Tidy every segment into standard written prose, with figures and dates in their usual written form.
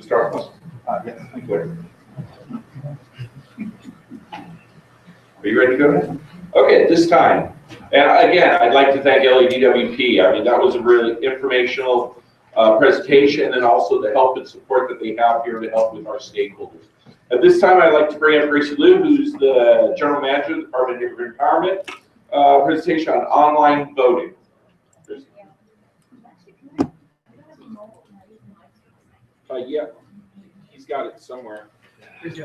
start with? Yes. Are you ready to go? Okay, at this time, and again, I'd like to thank LADWP. I mean, that was a really informational presentation, and also the help and support that they have here to help with our stakeholders. At this time, I'd like to bring up Gracie Liu, who's the General Manager of the Department of Empowerment, presentation on online voting. Yeah, he's got it somewhere. Thank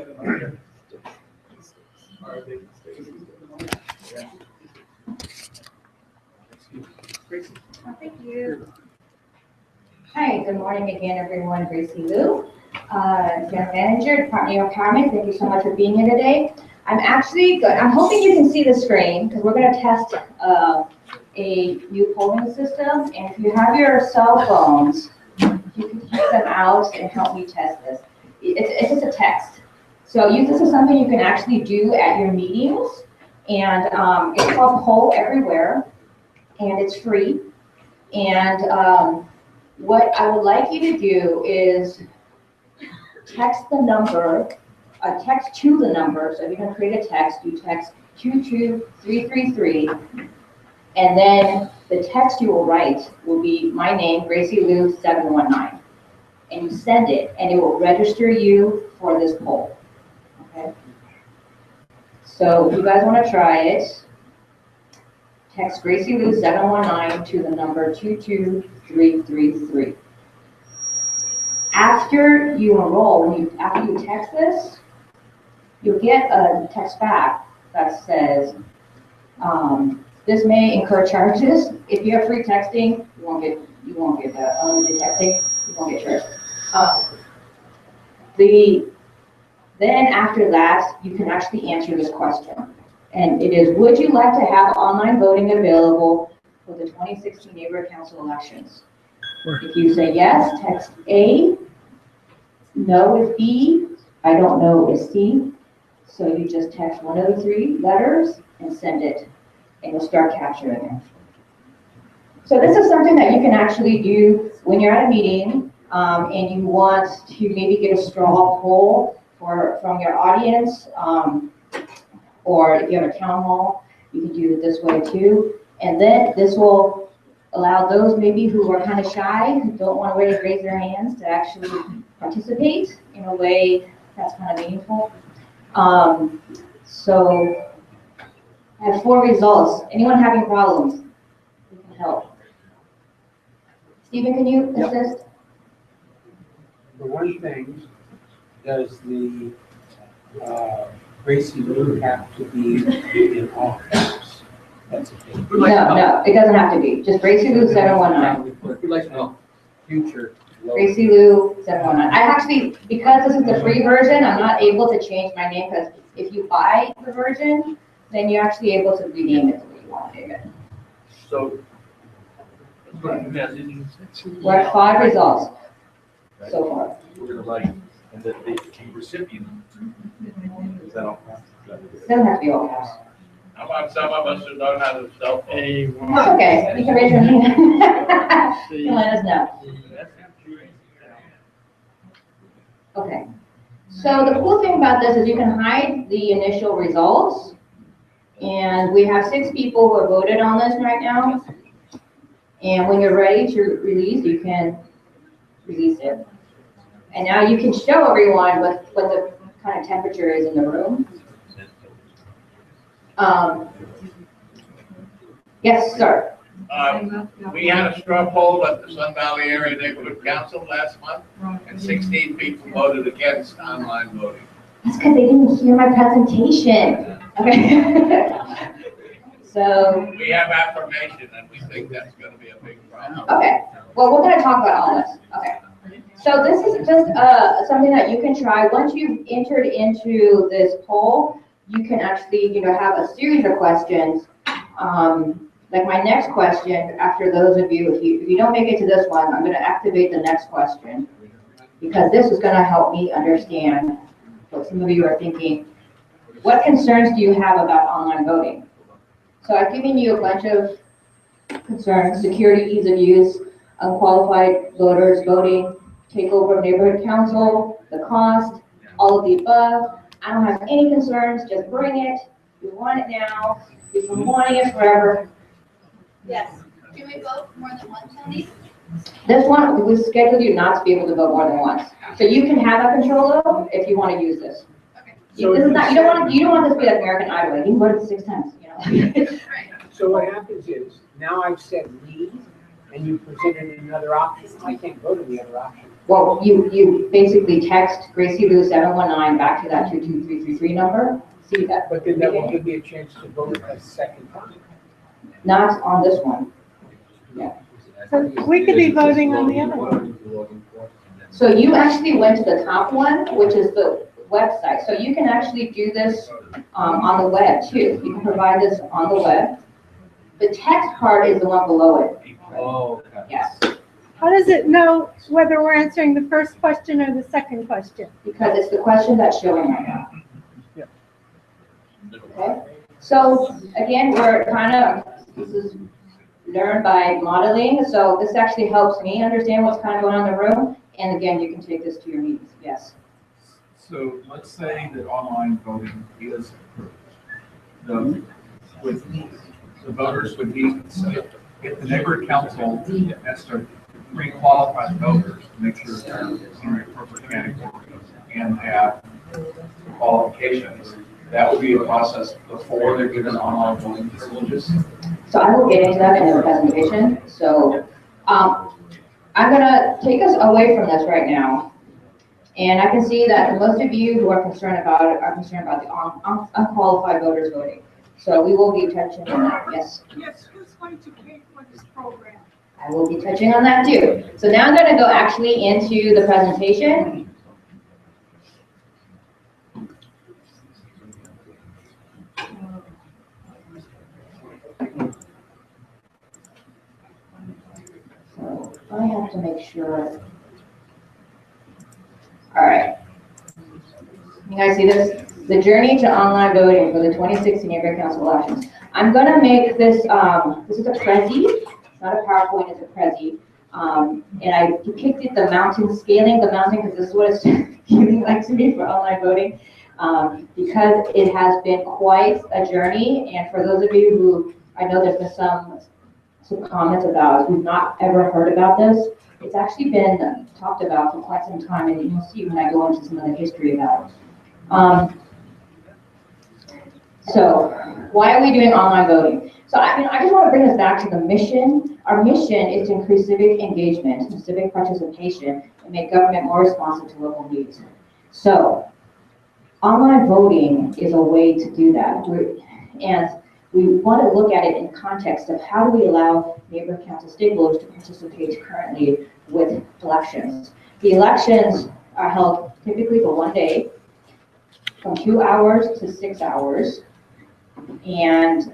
you. Hi, good morning again, everyone. Gracie Liu, General Manager, Department of Empowerment. Thank you so much for being here today. I'm actually good. I'm hoping you can see the screen because we're going to test a new polling system. And if you have your cell phones, you can take them out and help me test this. It's just a text. So this is something you can actually do at your meetings. And it's called Poll Everywhere. And it's free. And what I would like you to do is text the number, text to the number. So if you're going to create a text, you text 22333, and then the text you will write will be my name, Gracie Liu 719, and you send it, and it will register you for this poll. Okay. So if you guys want to try it, text Gracie Liu 719 to the number 22333. After you enroll, after you text this, you'll get a text back that says, this may incur charges. If you have free texting, you won't get unlimited texting, you won't get charged. Then after that, you can actually answer this question. And it is, would you like to have online voting available for the 2016 neighborhood council elections? If you say yes, text A, no is B, I don't know is C. So you just text one of the three letters and send it, and you'll start capturing it. So this is something that you can actually do when you're at a meeting and you want to maybe get a straw poll from your audience, or if you have a town hall, you can do it this way too. And then this will allow those maybe who are kind of shy, who don't want to raise their hands, to actually participate in a way that's kind of meaningful. So I have 4 results. Anyone having problems? We can help. Stephen, can you assist? For one thing, does the Gracie Liu have to be in all caps? That's okay. No, it doesn't have to be. Just Gracie Liu 719. We'd like to know future. Gracie Liu 719. I actually, because this is the free version, I'm not able to change my name, because if you buy the version, then you're actually able to rename it the way you want to name it. So, We're at 5 results so far. we're gonna write, and that the recipient, is that all? It doesn't have to be all caps. How about some of us who don't have a cell phone? That's okay. You can raise your hand. You can let us know. Okay. So the cool thing about this is you can hide the initial results. And we have 6 people who have voted on this right now. And when you're ready to release, you can release it. And now you can show everyone what the kind of temperature is in the room. Yes, sir. We had a straw poll at the Sun Valley Area Neighborhood Council last month, and 16 people voted against online voting. That's because they didn't hear my presentation. Okay. So. We have affirmation, and we think that's going to be a big problem. Okay. Well, we're going to talk about all this. Okay. So this is just something that you can try. Once you've entered into this poll, you can actually, have a series of questions. Like my next question, after those of you, if you don't make it to this one, I'm going to activate the next question, because this is going to help me understand what some of you are thinking. What concerns do you have about online voting? So I've given you a bunch of concerns: security, ease of use, unqualified voters voting, takeover of neighborhood council, the cost, all of the above. I don't have any concerns, just bring it. We want it now. We've been wanting it forever. Yes. Can we vote more than once on these? This one, we scheduled you not to be able to vote more than once. So you can have that control though, if you want to use this. Okay. This is not, you don't want this to be like American Idol, like you can vote it 6 times, you know? Right. So what happens is, now I've said leave, and you presented another option. I can't go to the other option. Well, you basically text Gracie Lou 719 back to that 22333 number. See that? But then that will give me a chance to vote a second time. Not on this one. So we could be voting on the other one. So you actually went to the top one, which is the website. So you can actually do this on the web too. You can provide this on the web. The text part is the one below it. Oh, okay. Yes, How does it know whether we're answering the first question or the second question? because it's the question that's showing right now. Yeah. Okay, so again, we're this is learn by modeling. So this actually helps me understand what's kind of going on in the room. And again, you can take this to your meetings, yes. So let's say that online voting is approved. The voters would need, if the neighborhood council has to pre-qualify the voters to make sure they're in the appropriate category and have qualifications, that would be a process before they're given online voting privileges. So I will get into that in the presentation. So I'm gonna take us away from this right now. And I can see that most of you who are concerned about it are concerned about the unqualified voters voting. So we will be touching on that, yes. Yes, who's going to pay for this program? I will be touching on that too. So now I'm gonna go actually into the presentation. So I have to make sure. All right. You guys see this? The journey to online voting for the 2016 neighborhood council elections. I'm gonna make this, this is a Prezi, it's not a PowerPoint, it's a Prezi. And I depicted the mountain, scaling the mountain, because this is what it's feeling like to me for online voting. Because it has been quite a journey, and for those of you who, I know there's been some comments about who've not ever heard about this, it's actually been talked about for quite some time, and you'll see when I go into some of the history about it. So why are we doing online voting? So I just want to bring us back to the mission. Our mission is to increase civic engagement and civic participation and make government more responsive to local needs. So online voting is a way to do that. And we want to look at it in context of how do we allow neighborhood council stakeholders to participate currently with elections. The elections are held typically for 1 day, from 2 hours to 6 hours. And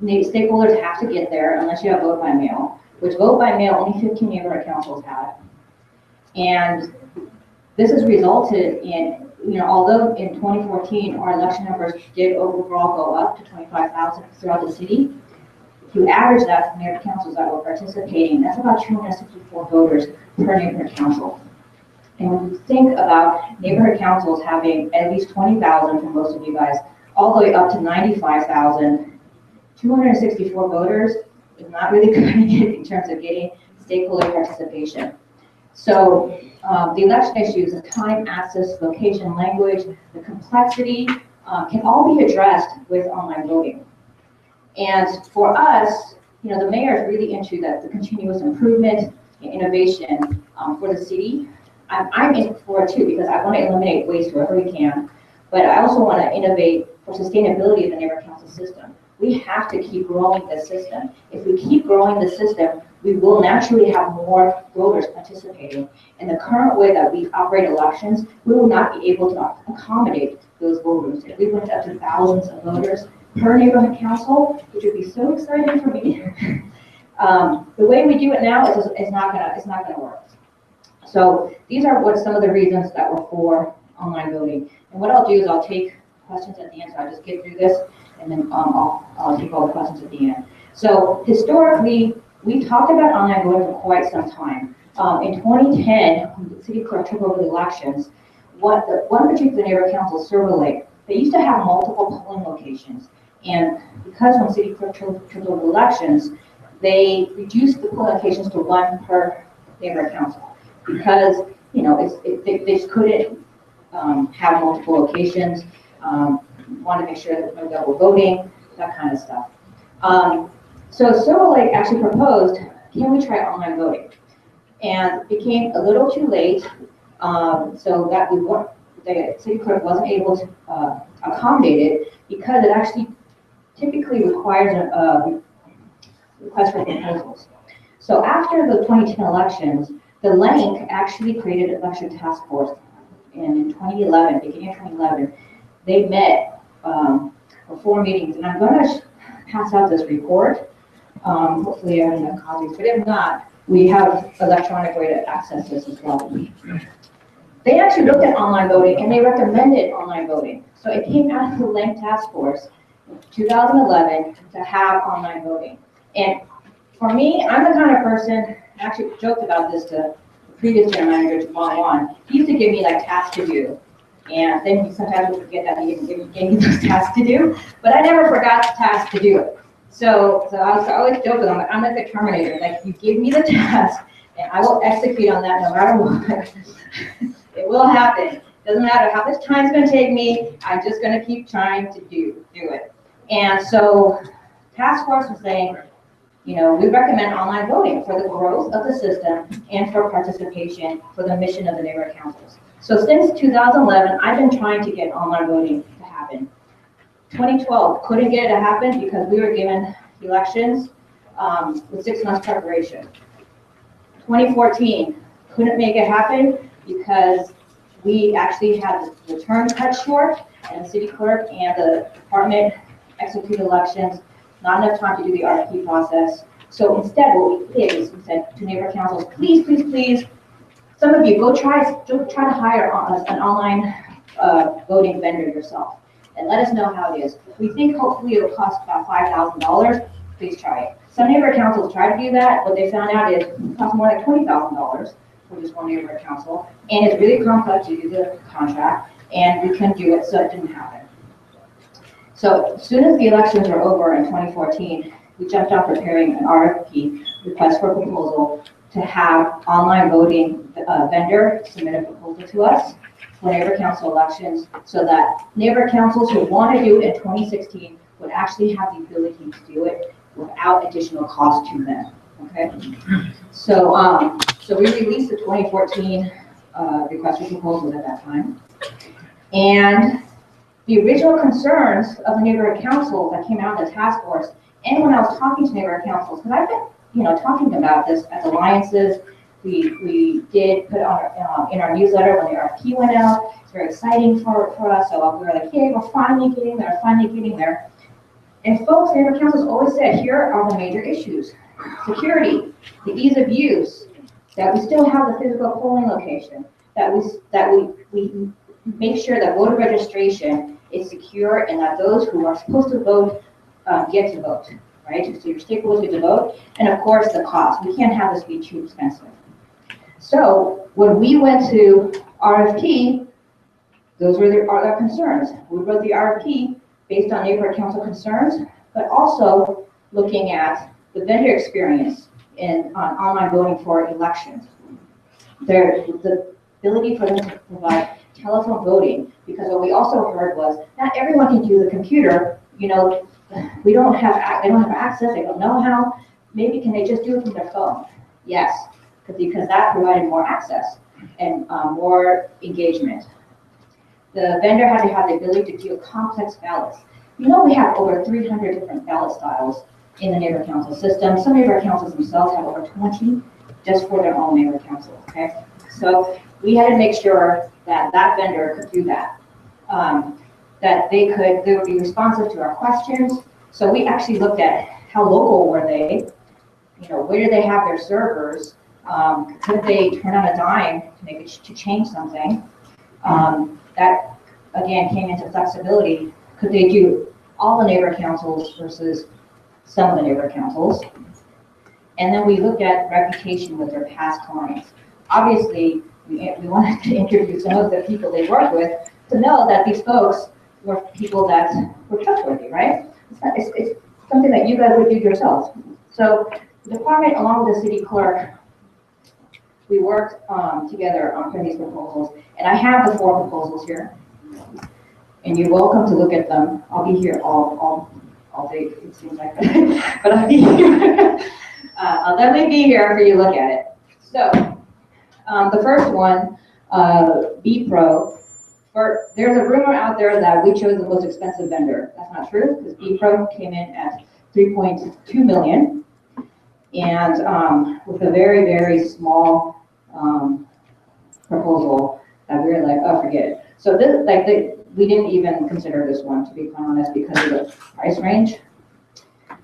stakeholders have to get there unless you have vote by mail, which vote by mail only 15 neighborhood councils have. And this has resulted in, although in 2014 our election numbers did overall go up to 25,000 throughout the city, if you average that for neighborhood councils that were participating, that's about 264 voters per neighborhood council. And when you think about neighborhood councils having at least 20,000 for most of you guys, all the way up to 95,000, 264 voters is not really cutting it in terms of getting stakeholder participation. So the election issues, the time, access, location, language, the complexity can all be addressed with online voting. And for us, the mayor is really into the continuous improvement and innovation for the city. I'm in for it too, because I want to eliminate waste wherever we can, but I also want to innovate for sustainability of the neighborhood council system. We have to keep growing the system. If we keep growing the system, we will naturally have more voters participating. In the current way that we operate elections, we will not be able to accommodate those voters. If we went up to thousands of voters per neighborhood council, which would be so exciting for me. The way we do it now is not gonna work. So these are some of the reasons that were for online voting. And what I'll do is I'll take questions at the end. So I'll just get through this, and then I'll take all the questions at the end. So historically, We talked about online voting for quite some time. In 2010, when the City Clerk took over the elections, one particular neighborhood council, Silver Lake, they used to have multiple polling locations. And because when City Clerk took over the elections, they reduced the polling locations to one per neighborhood council. Because, you know, they just couldn't have multiple locations, wanted to make sure that no double voting, that kind of stuff. So Silver Lake actually proposed, can we try online voting? And it became a little too late, so that the City Clerk wasn't able to accommodate it because it actually typically requires a request for proposals. So after the 2010 elections, the LANCC actually created an election task force. And in 2011, beginning of 2011, they met for 4 meetings. And I'm going to pass out this report. Hopefully I have copies, but if not, we have electronic way to access this as well. They actually looked at online voting and they recommended online voting. So it came out of the LANCC task force in 2011 to have online voting. And for me, I'm the kind of person, I actually joked about this to the previous general manager, Juan. He used to give me like tasks to do. And then sometimes we forget that he gave me those tasks to do, but I never forgot the task to do it. So I was always joking, I'm like the Terminator, like you give me the task and I will execute on that no matter what. It will happen. Doesn't matter how much time it's gonna take me, I'm just gonna keep trying to do it. And so task force was saying, you know, we recommend online voting for the growth of the system and for participation for the mission of the neighborhood councils. So since 2011, I've been trying to get online voting to happen. 2012, couldn't get it to happen because we were given elections with 6 months preparation. 2014, couldn't make it happen because we actually had the term cut short and the city clerk and the department executed elections, not enough time to do the RFP process. So instead, what we did is we said to neighborhood councils, please, please, please, some of you go try to hire an online voting vendor yourself and let us know how it is. We think hopefully it'll cost about $5,000. Please try it. Some neighborhood councils try to do that. What they found out is it costs more like $20,000 for just one neighborhood council. And it's really complex to do the contract, and we couldn't do it, so it didn't happen. So as soon as the elections were over in 2014, we jumped on preparing an RFP, request for proposal, to have online voting vendor submit a proposal to us for neighborhood council elections so that neighborhood councils who want to do it in 2016 would actually have the ability to do it without additional cost to them, okay? So, so we released the 2014 request for proposals at that time. And the original concerns of the neighborhood councils that came out of the task force, and when I was talking to neighborhood councils, because I've been, you know, talking about this as alliances, we did put on in our newsletter when the RFP went out. It's very exciting for us. So we were like, hey, we're finally getting there, And folks, neighborhood councils always said, here are the major issues: security, the ease of use, that we still have the physical polling location, that we make sure that voter registration is secure and that those who are supposed to vote get to vote, right? So your stakeholders get to vote, and of course the cost. We can't have this be too expensive. So when we went to RFP, those were our concerns. We wrote the RFP based on neighborhood council concerns, but also looking at the vendor experience on online voting for elections. The ability for them to provide telephone voting, because what we also heard was not everyone can use a computer. You know, they don't have access, they don't know how. Maybe can they just do it from their phone? Yes, because that provided more access and more engagement. The vendor had to have the ability to do complex ballots. You know, we have over 300 different ballot styles in the neighborhood council system. Some neighborhood councils themselves have over 20 just for their own neighborhood council, okay? So we had to make sure that that vendor could do that, that they would be responsive to our questions. So we actually looked at how local were they, you know, where do they have their servers, could they turn on a dime to change something? That again came into flexibility. Could they do all the neighborhood councils versus some of the neighborhood councils? And then we look at reputation with their past clients. Obviously, we wanted to interview some of the people they work with to know that these folks were people that were trustworthy, right? It's something that you guys would do yourselves. So the department, along with the city clerk, we worked together on putting these proposals. And I have the 4 proposals here. And you're welcome to look at them. I'll be here all day, it seems like, but I'll be here. I'll definitely be here for you to look at it. So, the first one, B-Pro, there's a rumor out there that we chose the most expensive vendor. That's not true, because B-Pro came in at $3.2 million, and with a very, very small proposal that we were like, oh, forget it. So this, we didn't even consider this one, to be quite honest, because of the price range.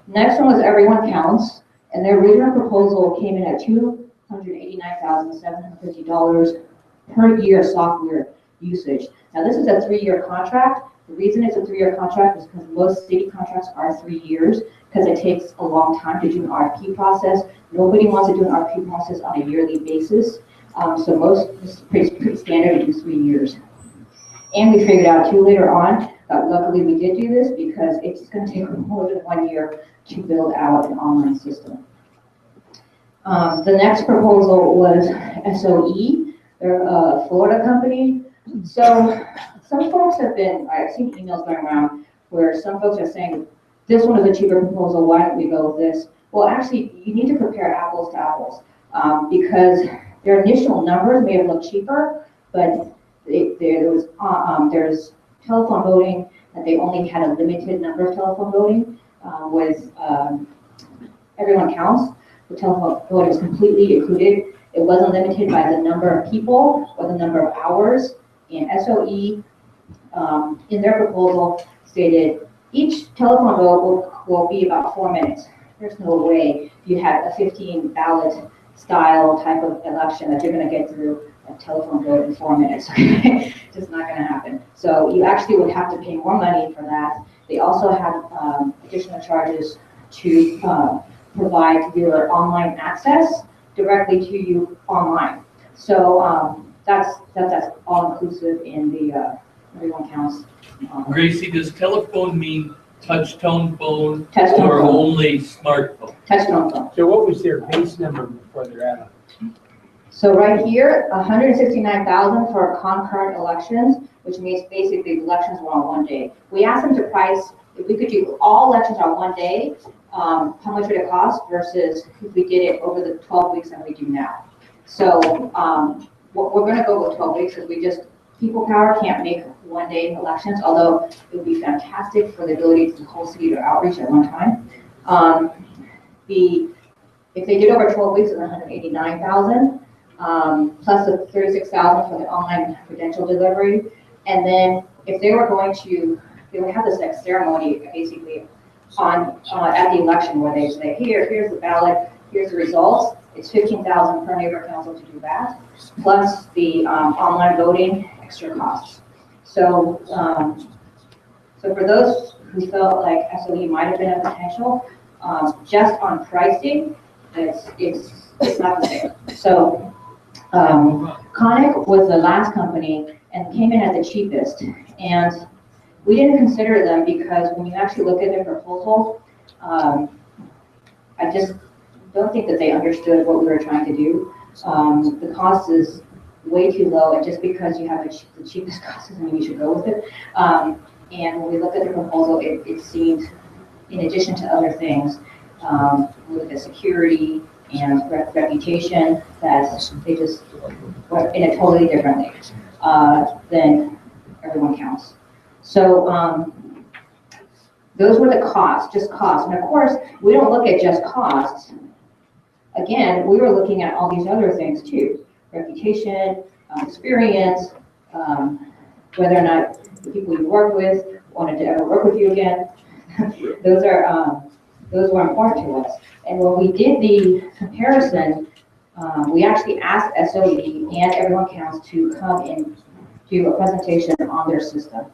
Next one was Everyone Counts, and their original proposal came in at $289,750 per year software usage. Now this is a 3-year contract. The reason it's a 3-year contract is because most city contracts are 3 years, because it takes a long time to do an RFP process. Nobody wants to do an RFP process on a yearly basis. So most, it's pretty standard to do 3 years. And we figured out too later on, that luckily we did do this because it's going to take more than 1 year to build out an online system. The next proposal was SOE. They're a Florida company. So some folks have been, I've seen emails going around where some folks are saying, this one is a cheaper proposal, why don't we go with this? Well, actually, you need to compare apples to apples because their initial numbers may have looked cheaper, but there's telephone voting, that they only had a limited number of telephone voting with Everyone Counts. The telephone voting was completely included. It wasn't limited by the number of people or the number of hours. And SOE, in their proposal, stated each telephone vote will be about 4 minutes. There's no way you have a 15 ballot style type of election that you're going to get through a telephone vote in 4 minutes. Just not going to happen. So you actually would have to pay more money for that. They also have additional charges to provide your online access directly to you online. So that's all inclusive in the Everyone Counts. Gracie, does telephone mean touch tone phone Touch tone or phone. only smartphone? Touch tone phone. So what was their base number before their add-on? So right here, 169,000 for concurrent elections, which means basically the elections were on 1 day. We asked them to price, if we could do all elections on 1 day, how much would it cost versus if we did it over the 12 weeks that we do now. So we're going to go with 12 weeks because people power can't make 1 day elections, although it would be fantastic for the ability to the whole city to outreach at one time. If they did over 12 weeks, it's 189,000. Plus the 36,000 for the online credential delivery. And then if they were going to, they would have this next ceremony basically at the election where they say, here's the ballot, here's the results. It's 15,000 per neighborhood council to do that, plus the online voting extra costs. So, so for those who felt like SOE might have been a potential, just on pricing, it's not the same. So. Conic was the last company and came in at the cheapest, and we didn't consider them because when you actually look at their proposal, I just don't think that they understood what we were trying to do. The cost is way too low, and just because you have the cheapest cost doesn't mean you should go with it. And when we looked at the proposal, it seemed, in addition to other things, with the security and reputation, that they just went in a totally different way than Everyone Counts. So those were the costs, just costs. And of course, we don't look at just costs. Again, we were looking at all these other things too. Reputation, experience, whether or not the people you work with wanted to ever work with you again. Those were important to us. And when we did the comparison, we actually asked SOE and Everyone Counts to come and do a presentation on their system.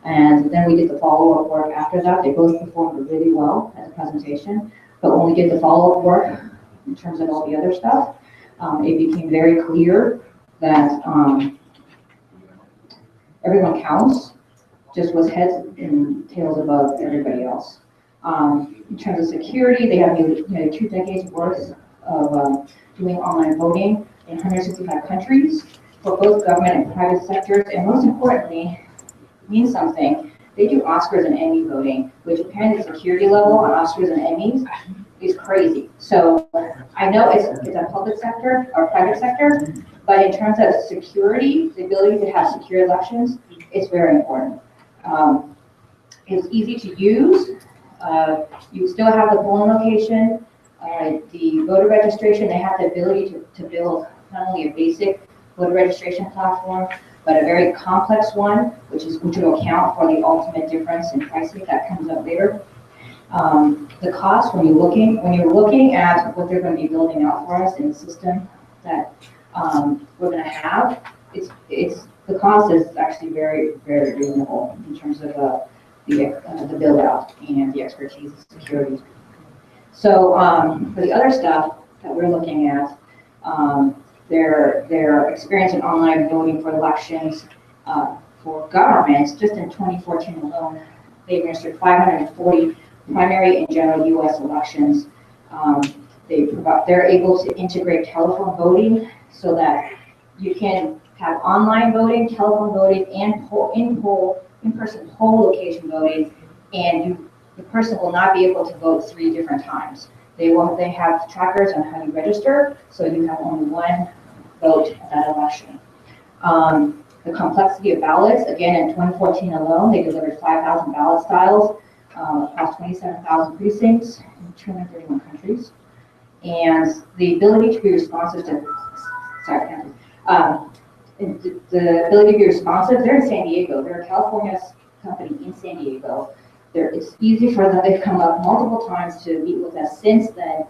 And then we did the follow-up work after that. They both performed really well as a presentation. But when we did the follow-up work, in terms of all the other stuff. It became very clear that everyone counts, just was heads and tails above everybody else. In terms of security, they have nearly 2 decades worth of doing online voting in 165 countries for both government and private sectors, and most importantly, means something. They do Oscars and Emmy voting, which apparently the security level on Oscars and Emmys is crazy. So I know it's a public sector or private sector, but in terms of security, the ability to have secure elections, it's very important. It's easy to use. You still have the polling location, the voter registration. They have the ability to build not only a basic voter registration platform, but a very complex one, which will account for the ultimate difference in pricing that comes up later. The cost, when you're looking at what they're going to be building out for us in the system that we're going to have, the cost is actually very, very reasonable in terms of the build out and the expertise and security. So for the other stuff that we're looking at, their experience in online voting for elections for governments, just in 2014 alone, they administered 540 primary and general U.S. elections. They're able to integrate telephone voting so that you can have online voting, telephone voting, and in-person poll location voting, and the person will not be able to vote 3 different times. They have trackers on how you register, so you have only one vote at that election. The complexity of ballots, again, in 2014 alone, they delivered 5,000 ballot styles across 27,000 precincts in 231 countries. And the ability to be responsive to, the ability to be responsive, they're in San Diego. They're a California company in San Diego. It's easy for them. They've come up multiple times to meet with us since then,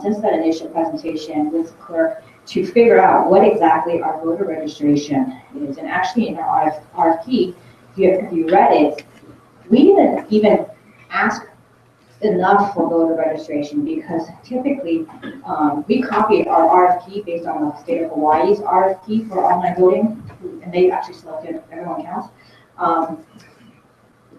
since that initial presentation with the clerk, to figure out what exactly our voter registration is. And actually in our RFP, if you read it, we didn't even ask enough for voter registration because typically we copied our RFP based on the state of Hawaii's RFP for online voting, and they actually selected everyone counts.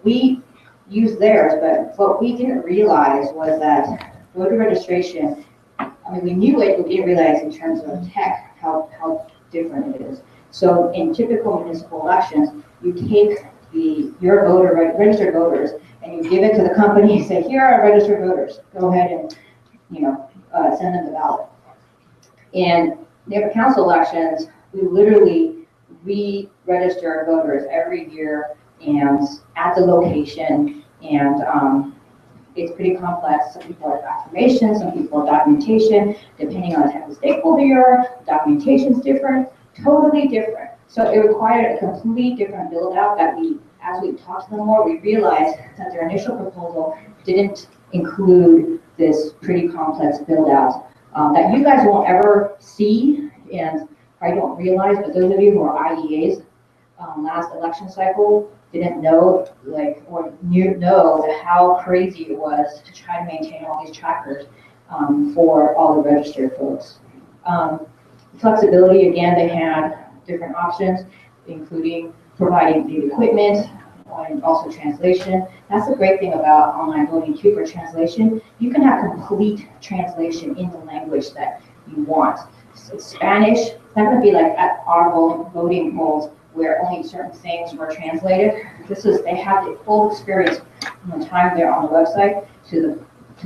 We used theirs, but what we didn't realize was that voter registration, I mean, we knew it, but we didn't realize in terms of tech how different it is. So in typical municipal elections, you take your registered voters and you give it to the company and say, here are our registered voters. Go ahead and send them the ballot. And neighborhood council elections, we literally re-register voters every year and at the location, and it's pretty complex. Some people have affirmation, some people have documentation. Depending on the type of stakeholder you are, documentation's different, totally different. So it required a completely different build out that as we talked to them more, we realized that their initial proposal didn't include this pretty complex build out that you guys won't ever see and probably don't realize, but those of you who are IEAs last election cycle didn't know, know how crazy it was to try to maintain all these trackers for all the registered folks. Flexibility, again, they had different options, including providing the equipment and also translation. That's the great thing about online voting too for translation. You can have complete translation in the language that you want. So Spanish, it's not going to be like at our voting polls where only certain things were translated. They have the full experience from the time they're on the website to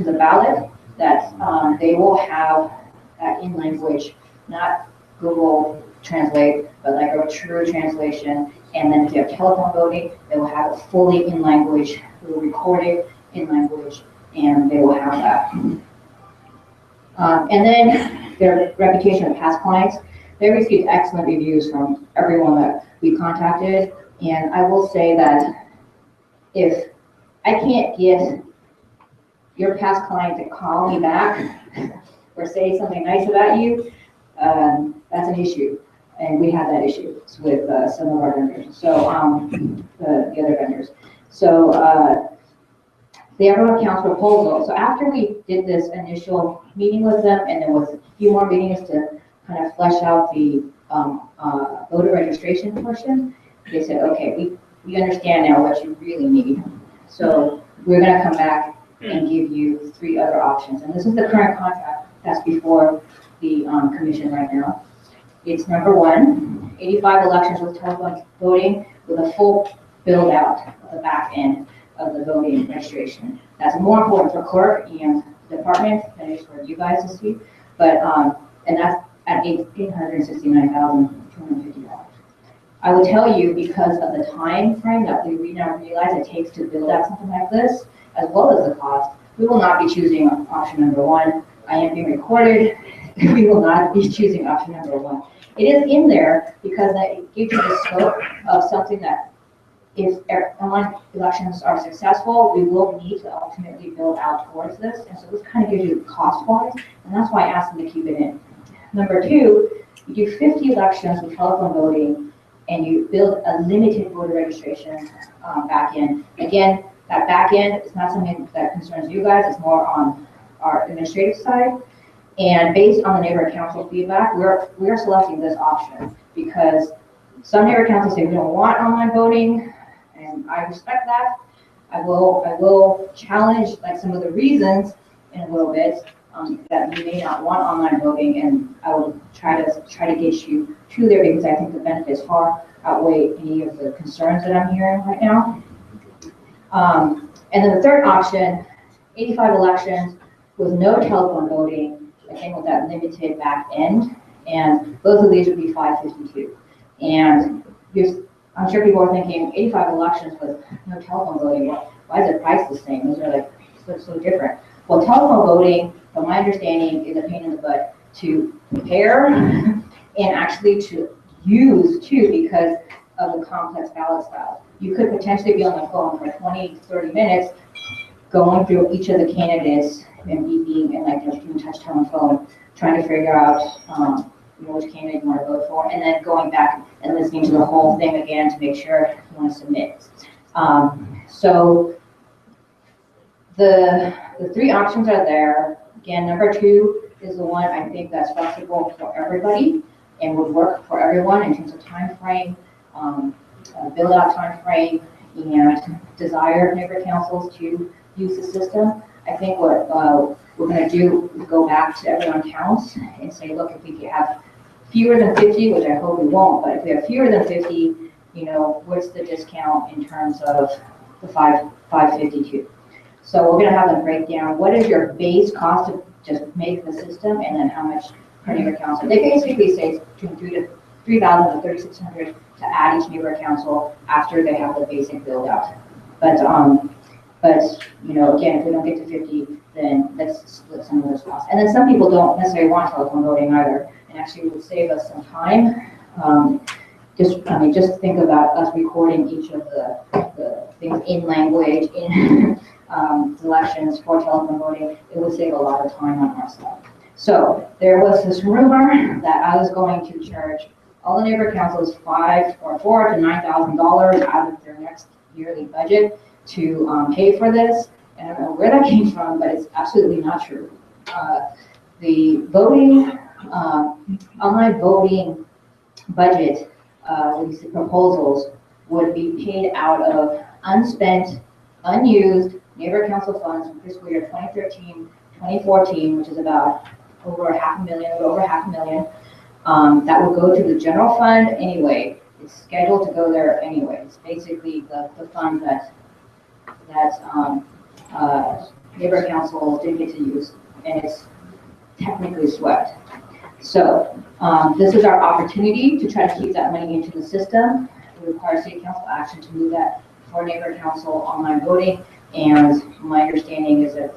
the ballot, that they will have that in language, not Google Translate, but like a true translation. And then if you have telephone voting, they will have it fully in language. We will record it in language, and they will have that. And then their reputation of past clients, they received excellent reviews from everyone that we contacted. And I will say that if I can't get your past client to call me back or say something nice about you, that's an issue. And we have that issue with some of our vendors, so the other vendors. So the Everyone Counts proposal. So after we did this initial meeting with them, and there was a few more meetings to kind of flesh out the voter registration portion, they said, okay, we understand now what you really need. So we're gonna come back and give you 3 other options. And this is the current contract that's before the commission right now. It's number 1, 85 elections with telephone voting with a full build out of the back end of the voting registration. That's more important for clerk and department than it is for you guys to see. But, and that's at $869,250. I will tell you, because of the time frame that we now realize it takes to build out something like this, as well as the cost, we will not be choosing option number 1. I am being recorded. We will not be choosing option number 1. It is in there because it gives you the scope of something that if online elections are successful, we will need to ultimately build out towards this. And so this kind of gives you cost-wise, and that's why I asked them to keep it in. Number 2, you do 50 elections with telephone voting, and you build a limited voter registration back end. Again, that back end is not something that concerns you guys, it's more on our administrative side. And based on the neighborhood council feedback, we're selecting this option because some neighborhood councils say we don't want online voting, and I respect that. I will challenge like some of the reasons in a little bit that you may not want online voting, and I will try to get you to there because I think the benefits far outweigh any of the concerns that I'm hearing right now. And then the third option, 85 elections with no telephone voting, again with that limited back end, and both of these would be 552. And I'm sure people are thinking 85 elections with no telephone voting, why is the price the same? Those are like so different. Well, telephone voting, from my understanding, is a pain in the butt to prepare and actually to use too because of the complex ballot style. You could potentially be on the phone for 20 to 30 minutes going through each of the candidates and beeping and like doing touch tone phone, trying to figure out which candidate you want to vote for, and then going back and listening to the whole thing again to make sure you want to submit. So the 3 options are there. Again, number 2 is the one I think that's flexible for everybody and would work for everyone in terms of time frame, build out time frame, and desire of neighborhood councils to use the system. I think what we're going to do is go back to Everyone Counts and say, look, if we have fewer than 50, which I hope we won't, but if we have fewer than 50, what's the discount in terms of the 552? So we're going to have them break down what is your base cost to just make the system, and then how much per neighborhood council. They basically say it's between $3,000 to $3,600 to add each neighborhood council after they have the basic build out. But again, if we don't get to 50, then let's split some of those costs. And then some people don't necessarily want telephone voting either, and actually would save us some time. Just think about us recording each of the things in language, in elections for telephone voting. It would save a lot of time on our side. So there was this rumor that I was going to charge all the neighborhood councils $4,000 to $9,000 out of their next yearly budget to pay for this. And I don't know where that came from, but it's absolutely not true. The voting, online voting budget, these proposals would be paid out of unspent, unused neighborhood council funds from fiscal year 2013-2014, which is about over $500,000. That will go to the general fund anyway. It's scheduled to go there anyway. It's basically the fund that neighborhood council didn't get to use, and it's technically swept. So this is our opportunity to try to keep that money into the system. It requires city council action to move that for neighborhood council online voting, and my understanding is that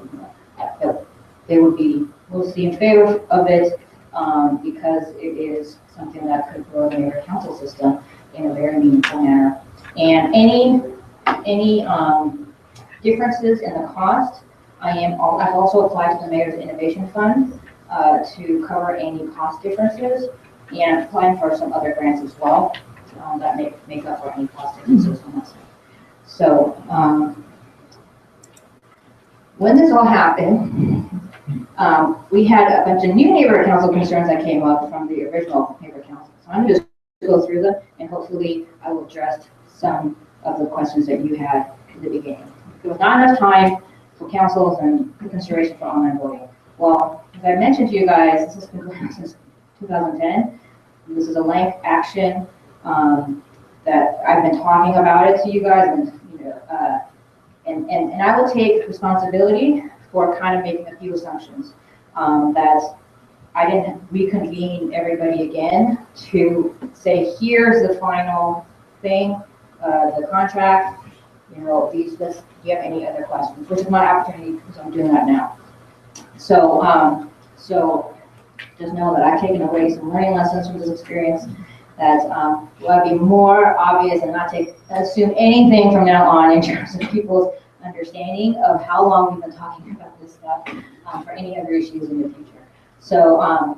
they would be mostly in favor of it because it is something that could grow the neighborhood council system in a very meaningful manner. And any differences in the cost, I've also applied to the Mayor's Innovation Fund to cover any cost differences, and applying for some other grants as well that make up for any cost differences on that side. So when this all happened, we had a bunch of new neighborhood council concerns that came up from the original neighborhood council. So I'm just go through them, and hopefully I will address some of the questions that you had at the beginning. There was not enough time for councils and consideration for online voting. Well, as I mentioned to you guys, this has been going on since 2010. This is a LANCC action that I've been talking about it to you guys, and and I will take responsibility for kind of making a few assumptions that I didn't reconvene everybody again to say, here's the final thing, the contract, these, this, do you have any other questions? Which is my opportunity, because I'm doing that now. So, so just know that I've taken away some learning lessons from this experience that will be more obvious and not assume anything from now on in terms of people's understanding of how long we've been talking about this stuff for any other issues in the future. So,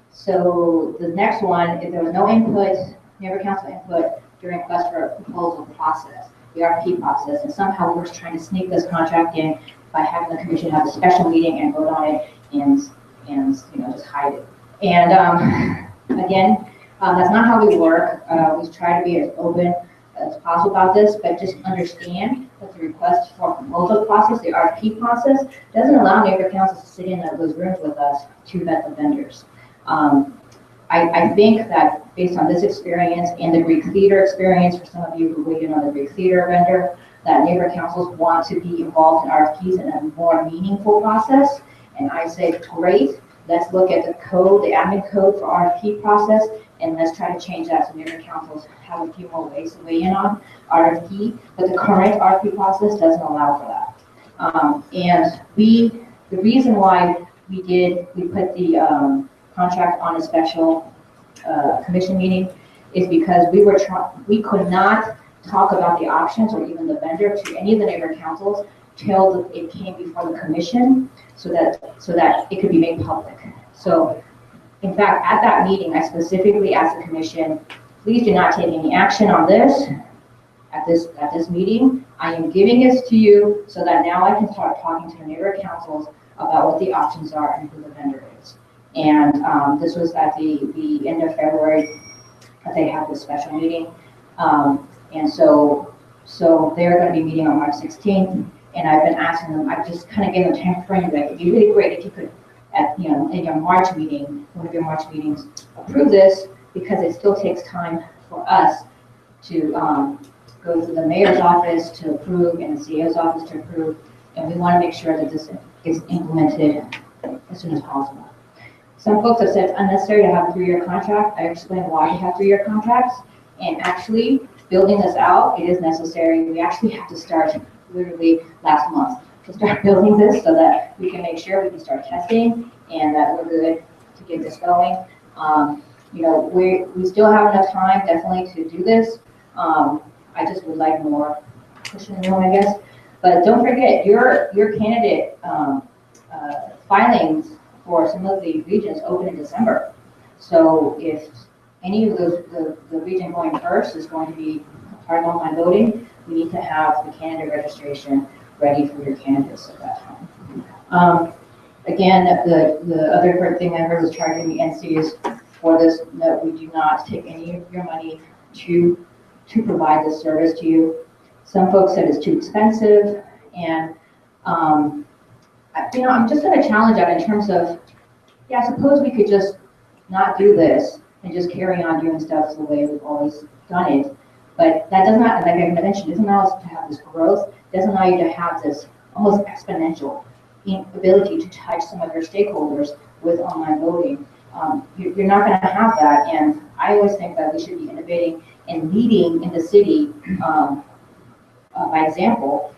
so the next one, if there was no input, neighbor council input during request for a proposal process, the RFP process, and somehow we're just trying to sneak this contract in by having the commission have a special meeting and vote on it and just hide it. And again, that's not how we work. We try to be as open as possible about this, but just understand that the request for proposal process, the RFP process, doesn't allow neighbor councils to sit in those rooms with us to vet the vendors. I think that based on this experience and the Greek theater experience, for some of you who waited on the Greek theater vendor, that neighbor councils want to be involved in RFPs in a more meaningful process. And I say, great, let's look at the code, the admin code for RFP process, and let's try to change that so neighbor councils have a few more ways to weigh in on RFP, but the current RFP process doesn't allow for that. And the reason why we put the contract on a special commission meeting is because we could not talk about the options or even the vendor to any of the neighbor councils till it came before the commission so that it could be made public. So in fact, at that meeting, I specifically asked the commission, please do not take any action on this at this meeting. I am giving this to you so that now I can start talking to the neighbor councils about what the options are and who the vendor is. And this was at the end of February that they had this special meeting. And so they're going to be meeting on March 16th. And I've been asking them, I've just kind of given them time frame, like, it'd be really great if you could, in your March meeting, one of your March meetings, approve this, because it still takes time for us to go through the mayor's office to approve and the CEO's office to approve, and we want to make sure that this is implemented as soon as possible. Some folks have said it's unnecessary to have a 3-year contract. I explained why we have 3-year contracts, and actually building this out, it is necessary. We actually have to start literally last month to start building this so that we can make sure we can start testing and that we're good to get this going. We still have enough time definitely to do this. I just would like more push in the room, I guess. But don't forget, your candidate filings for some of the regions open in December. So if any of those, the region going first is going to be part of online voting, we need to have the candidate registration ready for your candidates at that time. Again, the other great thing I heard was charging the NCs for this, that we do not take any of your money to provide this service to you. Some folks said it's too expensive, and I'm just going to challenge that in terms of, yeah, suppose we could just not do this and just carry on doing stuff the way we've always done it. But that does not, like I mentioned, doesn't allow us to have this growth, doesn't allow you to have this almost exponential ability to touch some of your stakeholders with online voting. You're not going to have that, and I always think that we should be innovating and leading in the city by example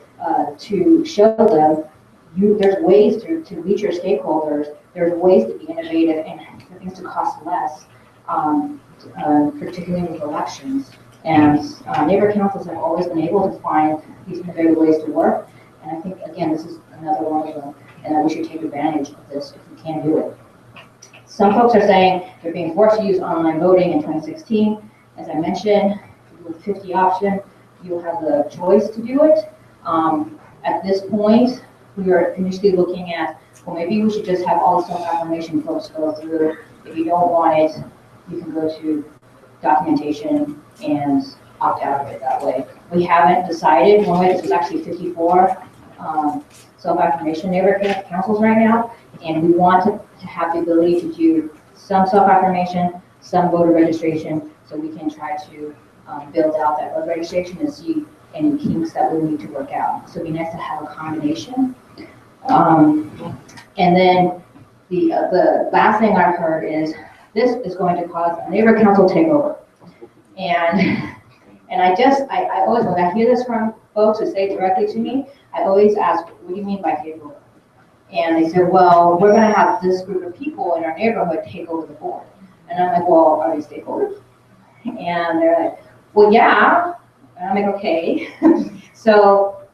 to show them there's ways to reach your stakeholders, there's ways to be innovative and for things to cost less, particularly with elections. And neighbor councils have always been able to find these innovative ways to work, and I think, again, this is another one of them, and that we should take advantage of this if we can do it. Some folks are saying they're being forced to use online voting in 2016. As I mentioned, with the 50 option, you'll have the choice to do it. At this point, we were initially looking at, well, maybe we should just have all the self-affirmation folks go through. If you don't want it, you can go to documentation and opt out of it that way. We haven't decided. One way, this is actually 54 self-affirmation neighborhood councils right now, and we want to have the ability to do some self-affirmation, some voter registration, so we can try to build out that voter registration and see any kinks that we need to work out. So it'd be nice to have a combination. And then the last thing I've heard is this is going to cause a neighbor council takeover. And I always, when I hear this from folks who say it directly to me, I always ask, what do you mean by takeover? And they say, well, we're gonna have this group of people in our neighborhood take over the board. And I'm like, well, are they stakeholders? And they're like, well, yeah. And I'm like, okay. so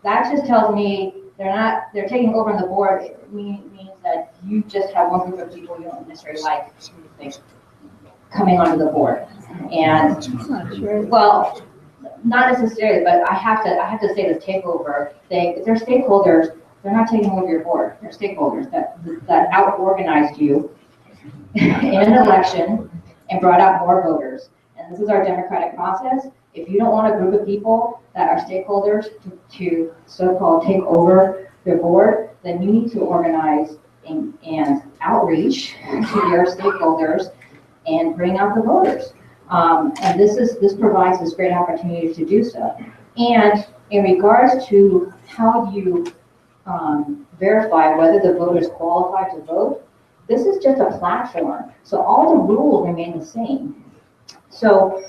that just tells me they're taking over on the board. It means that you just have one group of people you don't necessarily like coming onto the board. And That's not true. well, not necessarily, but I have to say the takeover thing. If they're stakeholders, they're not taking over your board. They're stakeholders that out-organized you in an election and brought out more voters. And this is our democratic process. If you don't want a group of people that are stakeholders to so-called take over your board, then you need to organize and outreach to your stakeholders and bring out the voters. And this provides this great opportunity to do so. And in regards to how you verify whether the voter is qualified to vote, this is just a platform. So all the rules remain the same. So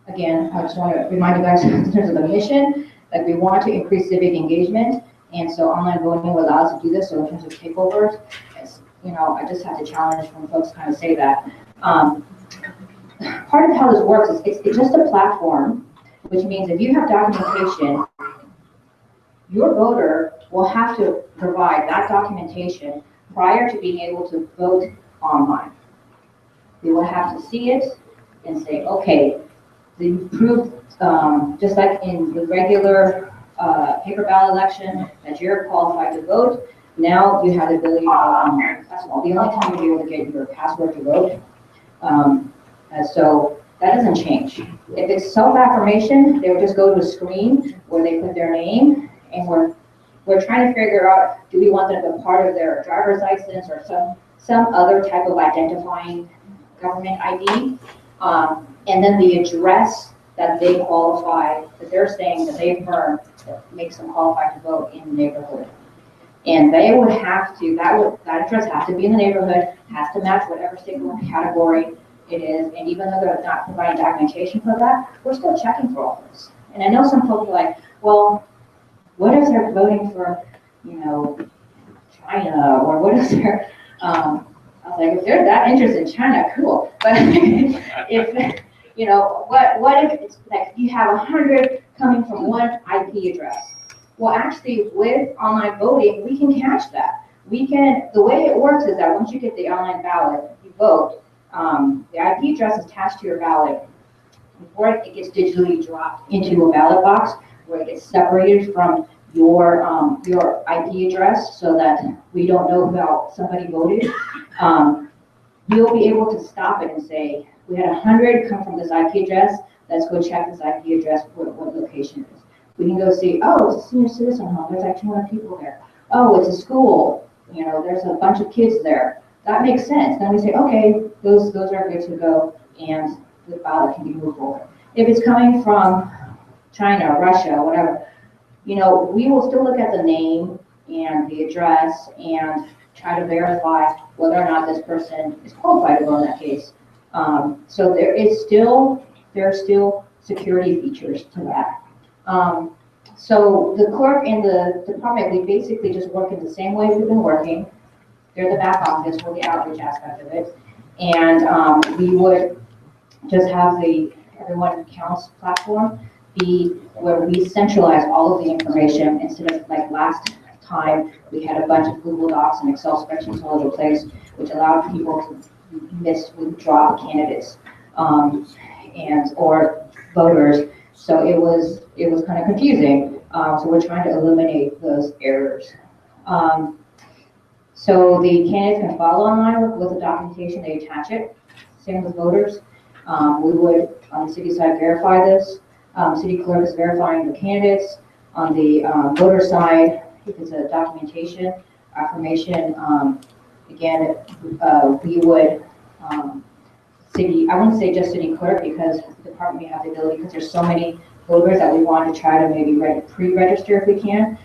again, I just want to remind you guys in terms of the mission, that we want to increase civic engagement. And so online voting will allow us to do this. So in terms of takeovers, I just have to challenge when folks kind of say that. Part of how this works is it's just a platform, which means if you have documentation, your voter will have to provide that documentation prior to being able to vote online. They will have to see it and say, okay, you proved, just like in the regular paper ballot election, that you're qualified to vote. Now you have the ability to vote online. That's all. The only time you'll be able to get your password to vote. So that doesn't change. If it's self-affirmation, they would just go to a screen where they put their name, and we're trying to figure out, do we want them to be part of their driver's license or some other type of identifying government ID, and then the address that they qualify, that they're saying that they affirm that makes them qualified to vote in the neighborhood. And they would have to, that address has to be in the neighborhood, has to match whatever single category it is. And even though they're not providing documentation for that, we're still checking for all this. And I know some folks are like, well, what if they're voting for, China, or what if they're, I was like, if they're that interested in China, cool. But if, what if it's like you have 100 coming from one IP address? Well, actually, with online voting, we can catch that. The way it works is that once you get the online ballot, you vote, the IP address is attached to your ballot before it gets digitally dropped into a ballot box where it gets separated from your IP address so that we don't know how somebody voted. You'll be able to stop it and say, we had 100 come from this IP address, let's go check this IP address, what location it is. We can go see, oh, it's a senior citizen home, there's like 200 people there. Oh, it's a school, there's a bunch of kids there. That makes sense. Then we say, okay, those are good to go, and the ballot can be moved forward. If it's coming from China, Russia, whatever, we will still look at the name and the address and try to verify whether or not this person is qualified to vote in that case. So there are still security features to that. So the clerk and the department, we basically just work in the same way we've been working. They're the back office for the outreach aspect of it. And we would just have the Everyone Counts platform be where we centralize all of the information instead of like last time we had a bunch of Google Docs and Excel spreadsheets all over the place, which allowed people to withdraw candidates or voters So it was kind of confusing. So we're trying to eliminate those errors. So the candidates can follow online with the documentation, they attach it. Same with voters. We would, on the city side, verify this. City clerk is verifying the candidates. On the voter side, if it's a documentation, affirmation, again, we would, I wouldn't say just city clerk because the department may have the ability, because there's so many voters that we want to try to maybe pre-register if we can.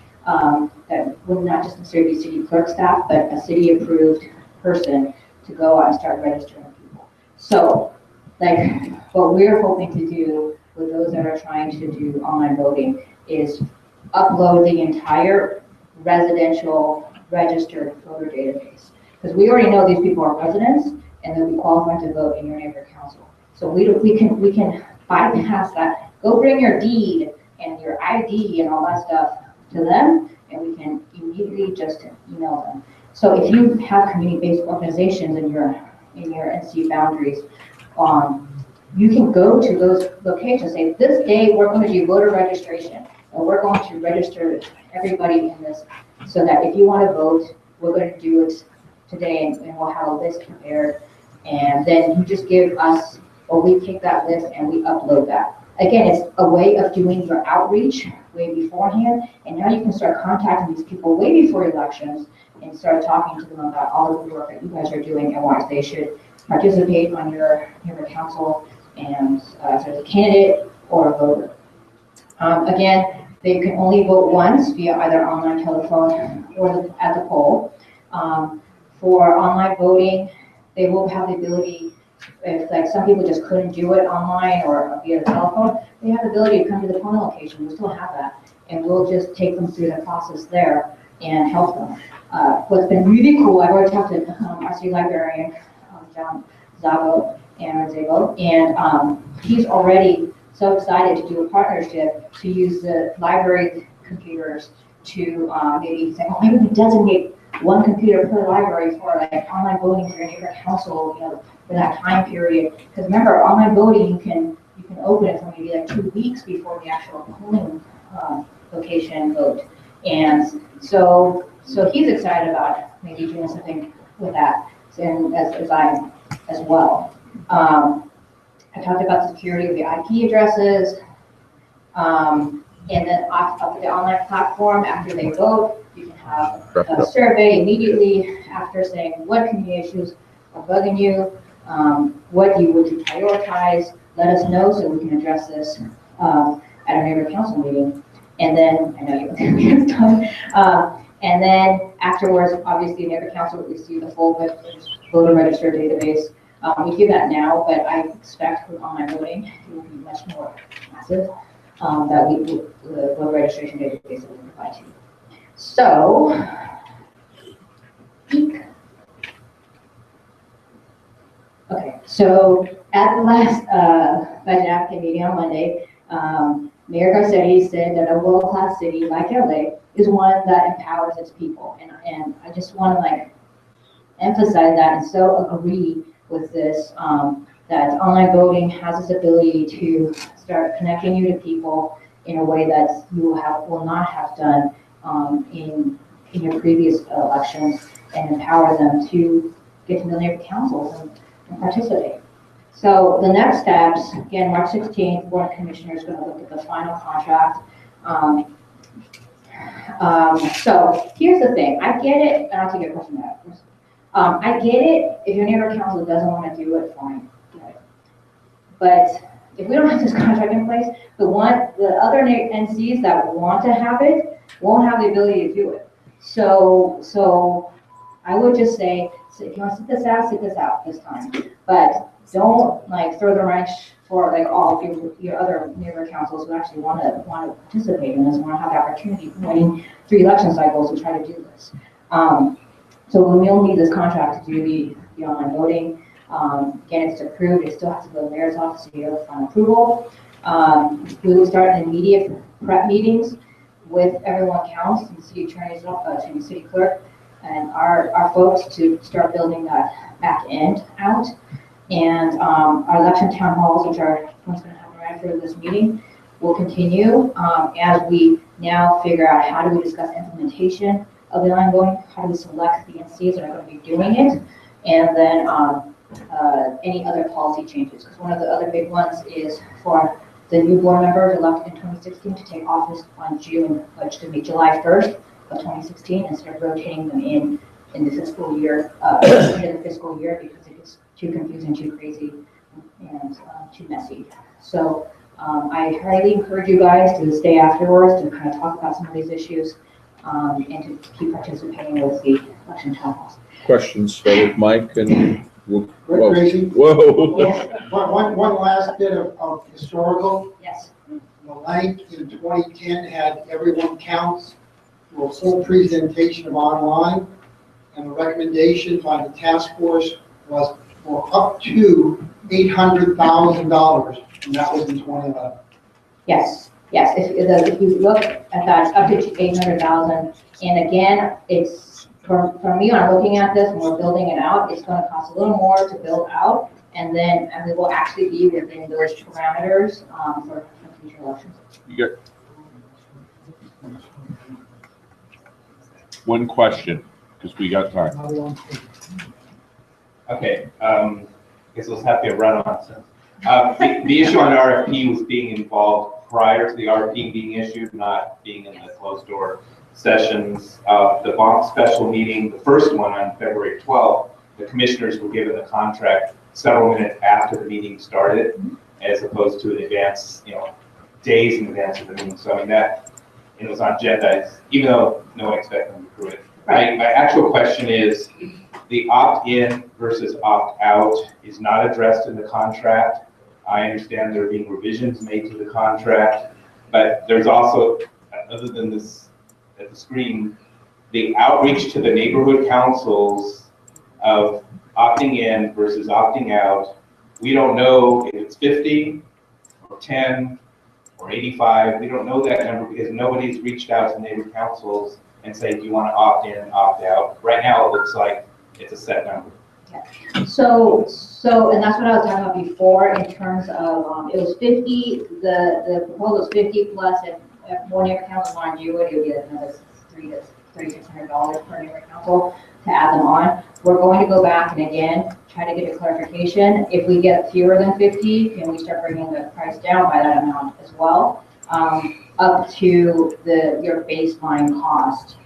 That would not just necessarily be city clerk staff, but a city approved person to go out and start registering people. So, like, what we're hoping to do with those that are trying to do online voting is upload the entire residential registered voter database. Because we already know these people are residents and they'll be qualified to vote in your neighborhood council. So we can bypass that. Go bring your deed and your ID and all that stuff to them, and we can immediately just email them. So if you have community-based organizations in your NC boundaries, you can go to those locations, say, this day we're going to do voter registration, and we're going to register everybody in this, so that if you want to vote, we're going to do it today, and we'll have a list prepared, and then you just give us, or we take that list and we upload that. Again, it's a way of doing your outreach way beforehand, and now you can start contacting these people way before elections and start talking to them about all of the work that you guys are doing and why they should participate on your council and as a candidate or a voter. Again, they can only vote once via either online, telephone, or at the poll. For online voting, they will have the ability, if like some people just couldn't do it online or via the telephone, they have the ability to come to the polling location. We still have that, and we'll just take them through the process there and help them. What's been really cool, I've already talked to our city librarian, John Zago, and he's already so excited to do a partnership to use the library computers to maybe say, oh, maybe we designate one computer per library for like online voting for your neighborhood council, for that time period. Because remember, online voting, you can open it for maybe like 2 weeks before the actual polling location vote. And so he's excited about maybe doing something with that, and as I as well. I talked about the security of the IP addresses, and then off of the online platform, after they vote, you can have a survey immediately after saying what community issues are bugging you, what you would prioritize. Let us know so we can address this at our neighborhood council meeting. And then, I know you're done. And then afterwards, obviously, neighborhood council will receive the full voter register database. We do that now, but I expect with online voting, it will be much more massive that the voter registration database will provide to you. So, okay, so at the last budget advocate meeting on Monday, Mayor Garcetti said that a world-class city like LA is one that empowers its people, and I just want to emphasize that and so agree with this, that online voting has this ability to start connecting you to people in a way that you will not have done in your previous elections, and empower them to get to the neighborhood councils and participate. So the next steps, again, March 16th, Board of Commissioners is going to look at the final contract. So here's the thing, I get it, and I'll take your question afterwards. I get it, if your neighborhood council doesn't want to do it, fine. Right? But if we don't have this contract in place, the other NCs that want to have it won't have the ability to do it. So I would just say, so if you want to sit this out this time. But don't throw the wrench for all of your other neighborhood councils who actually want to participate in this, want to have the opportunity of winning 3 election cycles to try to do this. So we'll need this contract to do the online voting. Again, it's approved. It still has to go to the mayor's office to get a final approval. We will start the immediate prep meetings with everyone counts, the city attorney's office, the city clerk, and our folks to start building that back end out. And our election town halls, which are what's going to happen right after this meeting, will continue as we now figure out how do we discuss implementation of the online voting, how do we select the entities that are going to be doing it, and then any other policy changes. Because one of the other big ones is for the new board members elected in 2016 to take office on July 1st of 2016 instead of rotating them in the fiscal year, end of the fiscal year, because it gets too confusing, too crazy, and too messy. So I highly encourage you guys to stay afterwards to kind of talk about some of these issues and to keep participating with the election topics. Questions for Mike and whoa. Tracy? Whoa. Yes. One last bit of historical. Yes. The LANCC in 2010 had everyone counts for a full presentation of online, and the recommendation by the task force was for up to $800,000, and that was in 2011. Yes. Yes. If you look at that, it's up to 800,000. And again, it's for me, when I'm looking at this and we're building it out, it's going to cost a little more to build out, and we will actually be within those parameters for future elections. You got one question, because we got time. Okay, guess let's have to run on. So, the issue on RFP was being involved prior to the RFP being issued, not being in the closed door sessions. The bond special meeting, the first one on February 12th, the commissioners were given the contract several minutes after the meeting started, as opposed to in advance, days in advance of the meeting. So I mean that it was on agendized, even though no one expected them to approve it. My actual question is, the opt-in versus opt-out is not addressed in the contract. I understand there are being revisions made to the contract, but there's also, other than this at the screen, the outreach to the neighborhood councils of opting in versus opting out. We don't know if it's 50 or 10 or 85. We don't know that number because nobody's reached out to neighborhood councils and say, do you want to opt in, opt out? Right now, it looks like it's a set number. So, and that's what I was talking about before in terms of, it was 50, the proposal was 50 plus if more neighborhood councils want to do it, it would be another $300-$600 per neighborhood council to add them on. We're going to go back and again, try to get a clarification. If we get fewer than 50, can we start bringing the price down by that amount as well? Up to your baseline cost.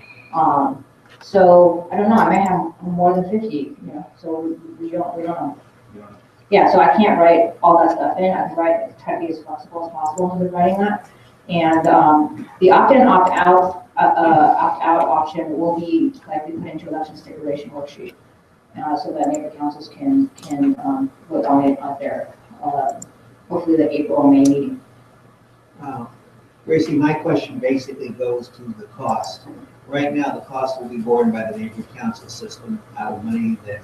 So I don't know, I may have more than 50, so we don't know. Yeah, so I can't write all that stuff in. I can try to be as flexible as possible with writing that. And the opt-in, opt-out option will be likely put into election stipulation worksheet, so that neighborhood councils can vote on it at their hopefully the April or May meeting. Gracie, my question basically goes to the cost. Right now, the cost will be borne by the neighborhood council system out of money that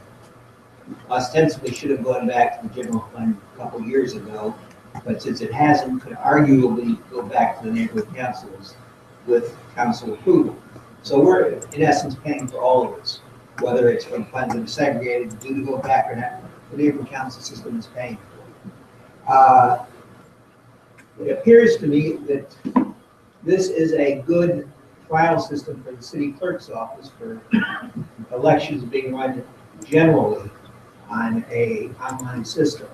ostensibly should have gone back to the general fund a couple years ago, but since it hasn't, could arguably go back to the neighborhood councils with council approval. So we're in essence paying for all of this, whether it's from funds that are segregated due to go back or not. The neighborhood council system is paying for it. It appears to me that this is a good trial system for the city clerk's office for elections being run generally on a online system.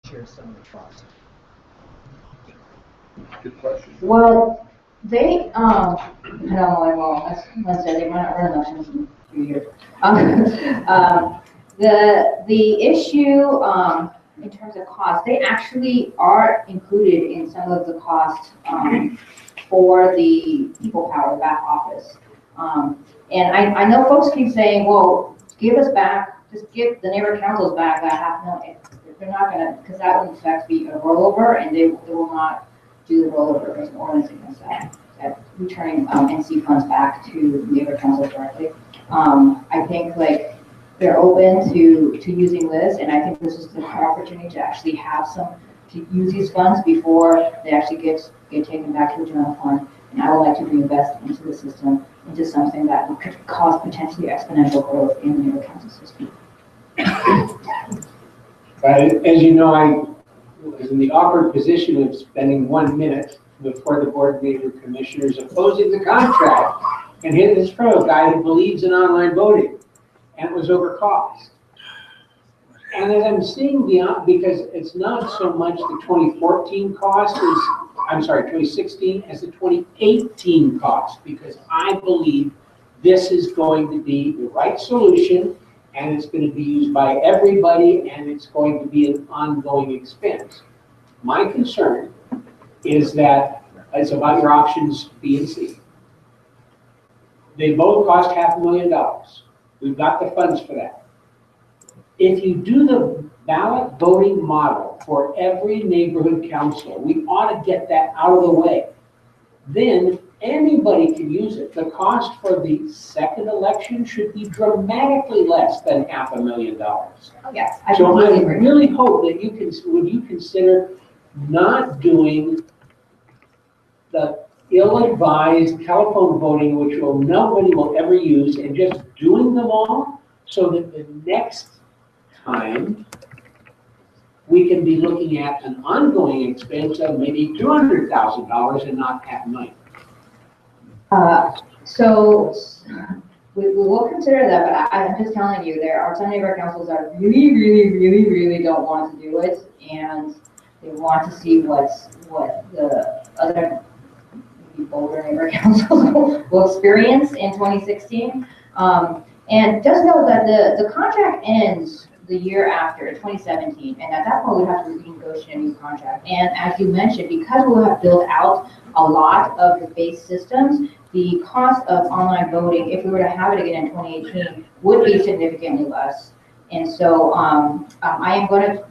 Share some of the costs. Good question. Well, they, I don't know, well, let's say they might not run elections in a few years. The issue, in terms of cost, they actually are included in some of the costs for the people power back office. And I know folks keep saying, well, give us back, just give the neighborhood councils back that $500,000. They're not gonna, because that would in fact be a rollover, and they will not do the rollover. There's an ordinance against that returning NC funds back to neighborhood councils directly. I think like they're open to using this, and I think this is the opportunity to actually have to use these funds before they actually get taken back to the general fund. And I would like to reinvest into the system, into something that could cause potentially exponential growth in the neighborhood council system. But as you know, I was in the awkward position of spending 1 minute before the board meeting of commissioners opposing the contract. And here this pro guy who believes in online voting, and it was over cost. And as I'm seeing beyond, because it's not so much the 2014 cost as, I'm sorry, 2016 as the 2018 cost, because I believe this is going to be the right solution, and it's going to be used by everybody, and it's going to be an ongoing expense. My concern is that it's about your options B and C. They both cost $500,000. We've got the funds for that. If you do the ballot voting model for every neighborhood council, we ought to get that out of the way. Then anybody can use it. The cost for the second election should be dramatically less than $500,000. Oh, yes, I So completely I agree. really hope that you can, would you consider not doing the ill-advised telephone voting, which nobody will ever use, and just doing them all so that the next time we can be looking at an ongoing expense of maybe $200,000 and not $500,000. So we will consider that, but I'm just telling you, there are some neighbor councils that really don't want to do it, and they want to see what the other maybe bolder neighbor councils will experience in 2016. And just know that the contract ends the year after, 2017, and at that point we have to renegotiate a new contract. And as you mentioned, because we'll have built out a lot of the base systems, the cost of online voting, if we were to have it again in 2018, would be significantly less. And so I am going to,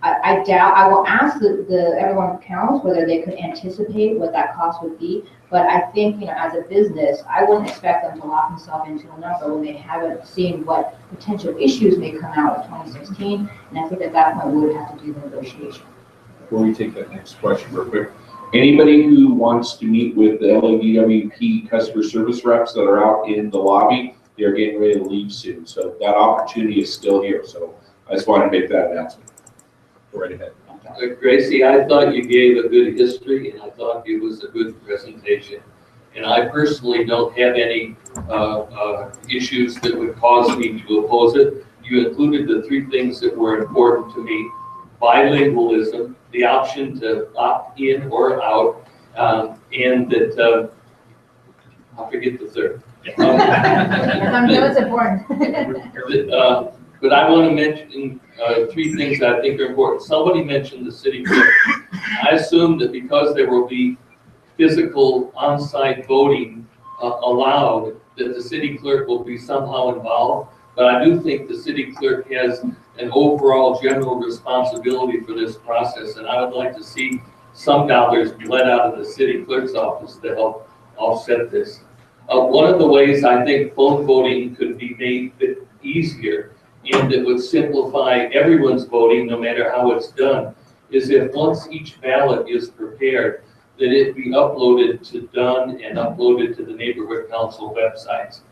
I doubt, I will ask everyone who counts whether they could anticipate what that cost would be. But I think, as a business, I wouldn't expect them to lock themselves into a number when they haven't seen what potential issues may come out of 2016. And I think at that point, we would have to do the negotiation. Before we take that next question real quick, Anybody who wants to meet with the LADWP customer service reps that are out in the lobby, they're getting ready to leave soon. So that opportunity is still here. So I just wanted to make that announcement. go right ahead. Gracie, I thought you gave a good history, and I thought it was a good presentation. And I personally don't have any issues that would cause me to oppose it. You included the 3 things that were important to me: bilingualism, the option to opt in or out, and that, I'll forget the third. That's important. But I want to mention 3 things that I think are important. Somebody mentioned the city clerk. I assume that because there will be physical on-site voting allowed, that the city clerk will be somehow involved. But I do think the city clerk has an overall general responsibility for this process, and I would like to see some dollars bled out of the city clerk's office to help offset this. One of the ways I think phone voting could be made a bit easier and that would simplify everyone's voting, no matter how it's done, is if once each ballot is prepared, that it be uploaded to Dun and uploaded to the neighborhood council websites.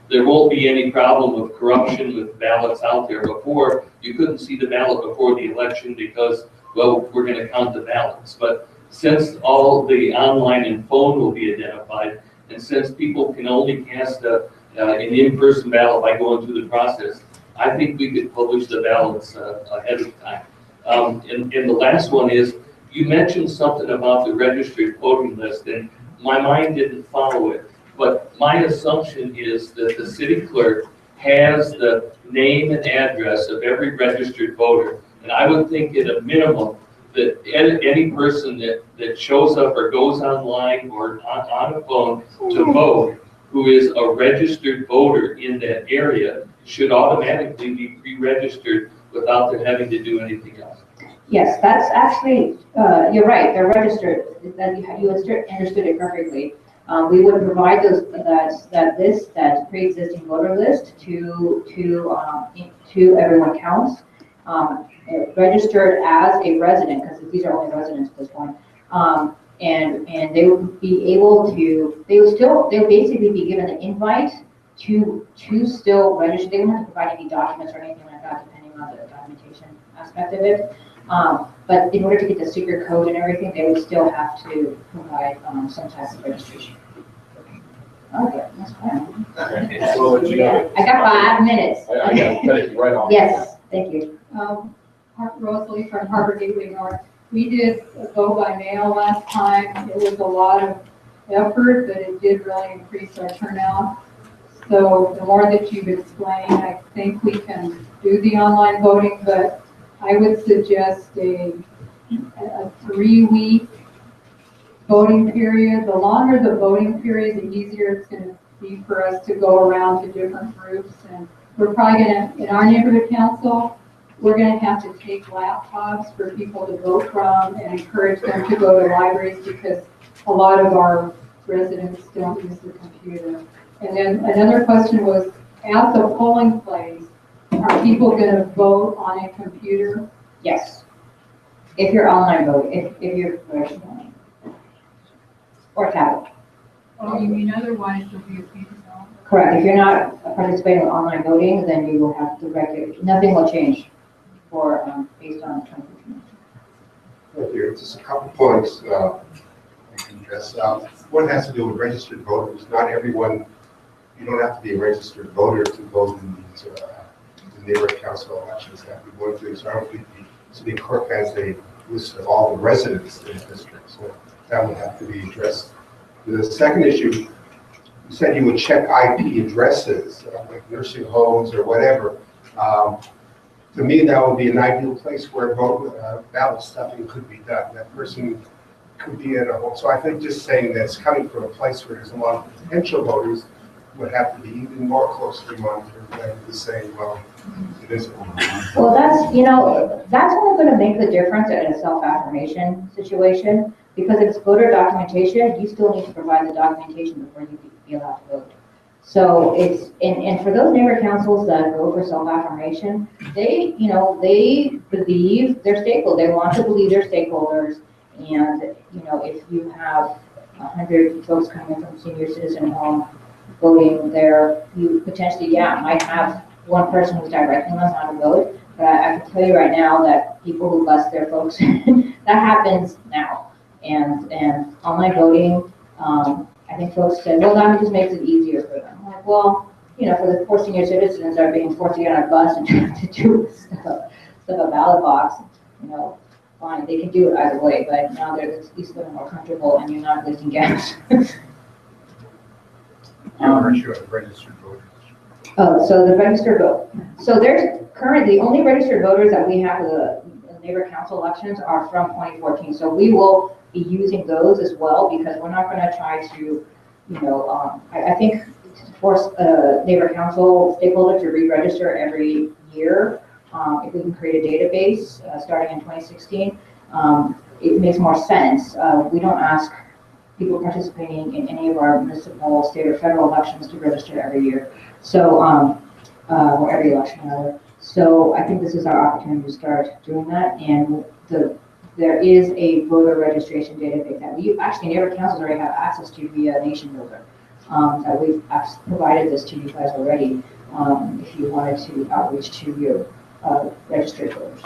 There won't be any problem of corruption with ballots out there. Before, you couldn't see the ballot before the election because, well, we're going to count the ballots. But since all the online and phone will be identified, and since people can only cast an in-person ballot by going through the process, I think we could publish the ballots ahead of time. And the last one is, you mentioned something about the registered voting list, and my mind didn't follow it. But my assumption is that the city clerk has the name and address of every registered voter. And I would think at a minimum that any person that shows up or goes online or on a phone to vote, who is a registered voter in that area, should automatically be pre-registered without them having to do anything else. Yes, that's actually, you're right, they're registered, that you understood it perfectly. We would provide that pre-existing voter list to everyone counts, registered as a resident, because these are only residents at this point. And they would be able to, they would basically be given an invite to still register. They wouldn't have to provide any documents or anything like that, depending on the documentation aspect of it. But in order to get the secret code and everything, they would still have to provide some type of registration. Okay, that's fine. I got 5 minutes. I got to cut it right off. Yes, thank you. Rosalie from Harbor Gateway North. We did a vote by mail last time. It was a lot of effort, but it did really increase our turnout. So the more that you've explained, I think we can do the online voting, but I would suggest a 3-week voting period. The longer the voting period, the easier it's going to be for us to go around to different groups. And we're probably going to, in our neighborhood council, we're going to have to take laptops for people to vote from and encourage them to go to libraries because a lot of our residents don't use the computer. And then another question was, at the polling place, are people going to vote on a computer? Yes. If you're online voting, if you're voting. Or tablet. Oh, you mean otherwise there'll be a fee? Correct. If you're not participating in online voting, then you will have to regulate. Nothing will change for based on 2015. Thank you. Just a couple points I can address. One has to do with registered voters. Not everyone, you don't have to be a registered voter to vote in these the neighborhood council elections that we're going through. So I don't think the city clerk has a list of all the residents in the district. So that would have to be addressed. The second issue, you said you would check IP addresses, like nursing homes or whatever. To me, that would be an ideal place where ballot stuffing could be done. That person could be in a home. So I think just saying that it's coming from a place where there's a lot of potential voters would have to be even more closely monitored than to say, well, it isn't. Well, that's only going to make the difference in a self-affirmation situation, because if it's voter documentation, you still need to provide the documentation before you be allowed to vote. So it's, and for those neighborhood councils that go for self-affirmation, they believe their stakeholders. They want to believe their stakeholders. And, if you have 100 folks coming from senior citizen home voting there, you potentially, might have one person who's directing them how to vote. But I can tell you right now that people who bless their folks, that happens now. And online voting, I think folks said, well, that just makes it easier for them. I'm like, well, for the poor senior citizens that are being forced to get on a bus and trying to do stuff a ballot box, fine, they can do it either way, but now they're at least a little more comfortable and you're not wasting gas. Aren't you a registered voter? Oh, so the registered vote. So there's currently only registered voters that we have for the neighbor council elections are from 2014. So we will be using those as well, because we're not going to try to, I think to force a neighbor council stakeholder to re-register every year. If we can create a database starting in 2016, it makes more sense. We don't ask people participating in any of our municipal, state, or federal elections to register every year. So, or every election rather. So I think this is our opportunity to start doing that. And there is a voter registration database that we actually neighborhood councils already have access to via Nation Builder. That we've provided this to you guys already. If you wanted to outreach to your registered voters.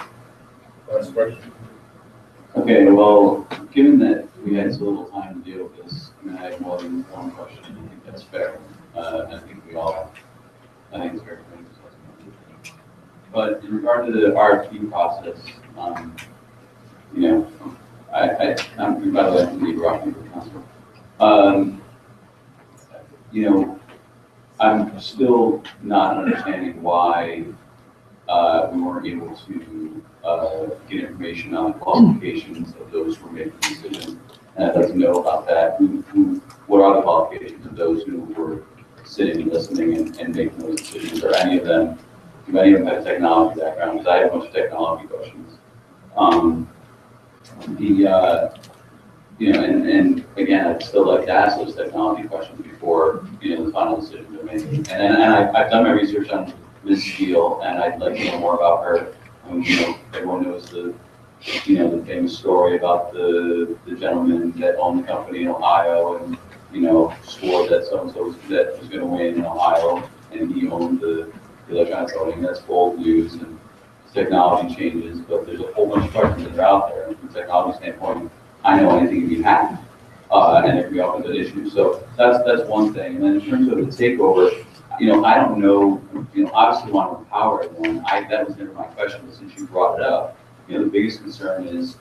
Last question. Okay, well, given that we had so little time to deal with this, I have more than one question. I think that's fair. I think it's fair. But in regard to the RFP process, I'm by the way, I'm lead rock for council. I'm still not understanding why we weren't able to get information on the qualifications of those who were making the decision. And I'd like to know about that. What are the qualifications of those who were sitting and listening and making those decisions? Or any of them, do any of them have a technology background? Because I have a bunch of technology questions. And again, I'd still like to ask those technology questions before, the final decisions are made. And I've done my research on Ms. Steele, and I'd like to know more about her. Everyone knows the famous story about the gentleman that owned the company in Ohio and, swore that so-and-so was going to win in Ohio, and he owned the electronic voting. That's old news. And technology changes, but there's a whole bunch of questions that are out there. And from a technology standpoint, I know anything can be hacked, and there can be all kinds of issues. So that's one thing. And then in terms of the takeover, I don't know, obviously want to empower everyone. That was never my question, but since you brought it up, the biggest concern is,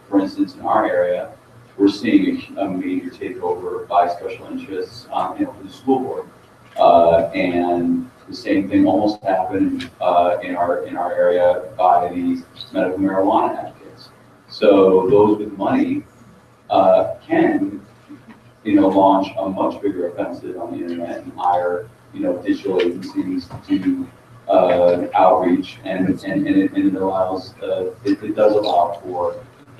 for instance, in our area, we're seeing a major takeover by special interests, for the school board. And the same thing almost happened in our area by the medical marijuana advocates. So those with money can, launch a much bigger offensive on the internet and hire, digital agencies to do outreach, and it allows, it does allow for,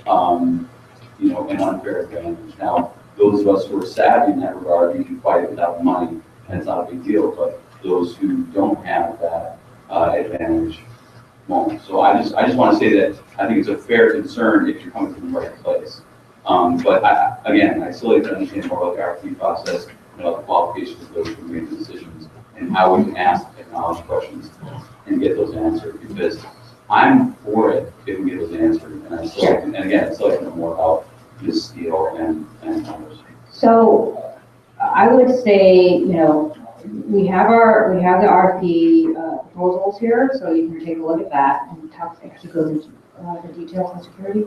an unfair advantage. Now, those of us who are savvy in that regard, you can fight it without money, and it's not a big deal, but those who don't have that advantage won't. So I just want to say that I think it's a fair concern if you're coming from the right place. But I still like to understand more about the RFP process, the qualifications of those who make the decisions, and how we can ask technology questions and get those answered, because I'm for it if we get those answered. And I still like, and again, I still like to know more about this steel and others. So I would say, we have the RFP proposals here, so you can take a look at that and actually go into the details on security.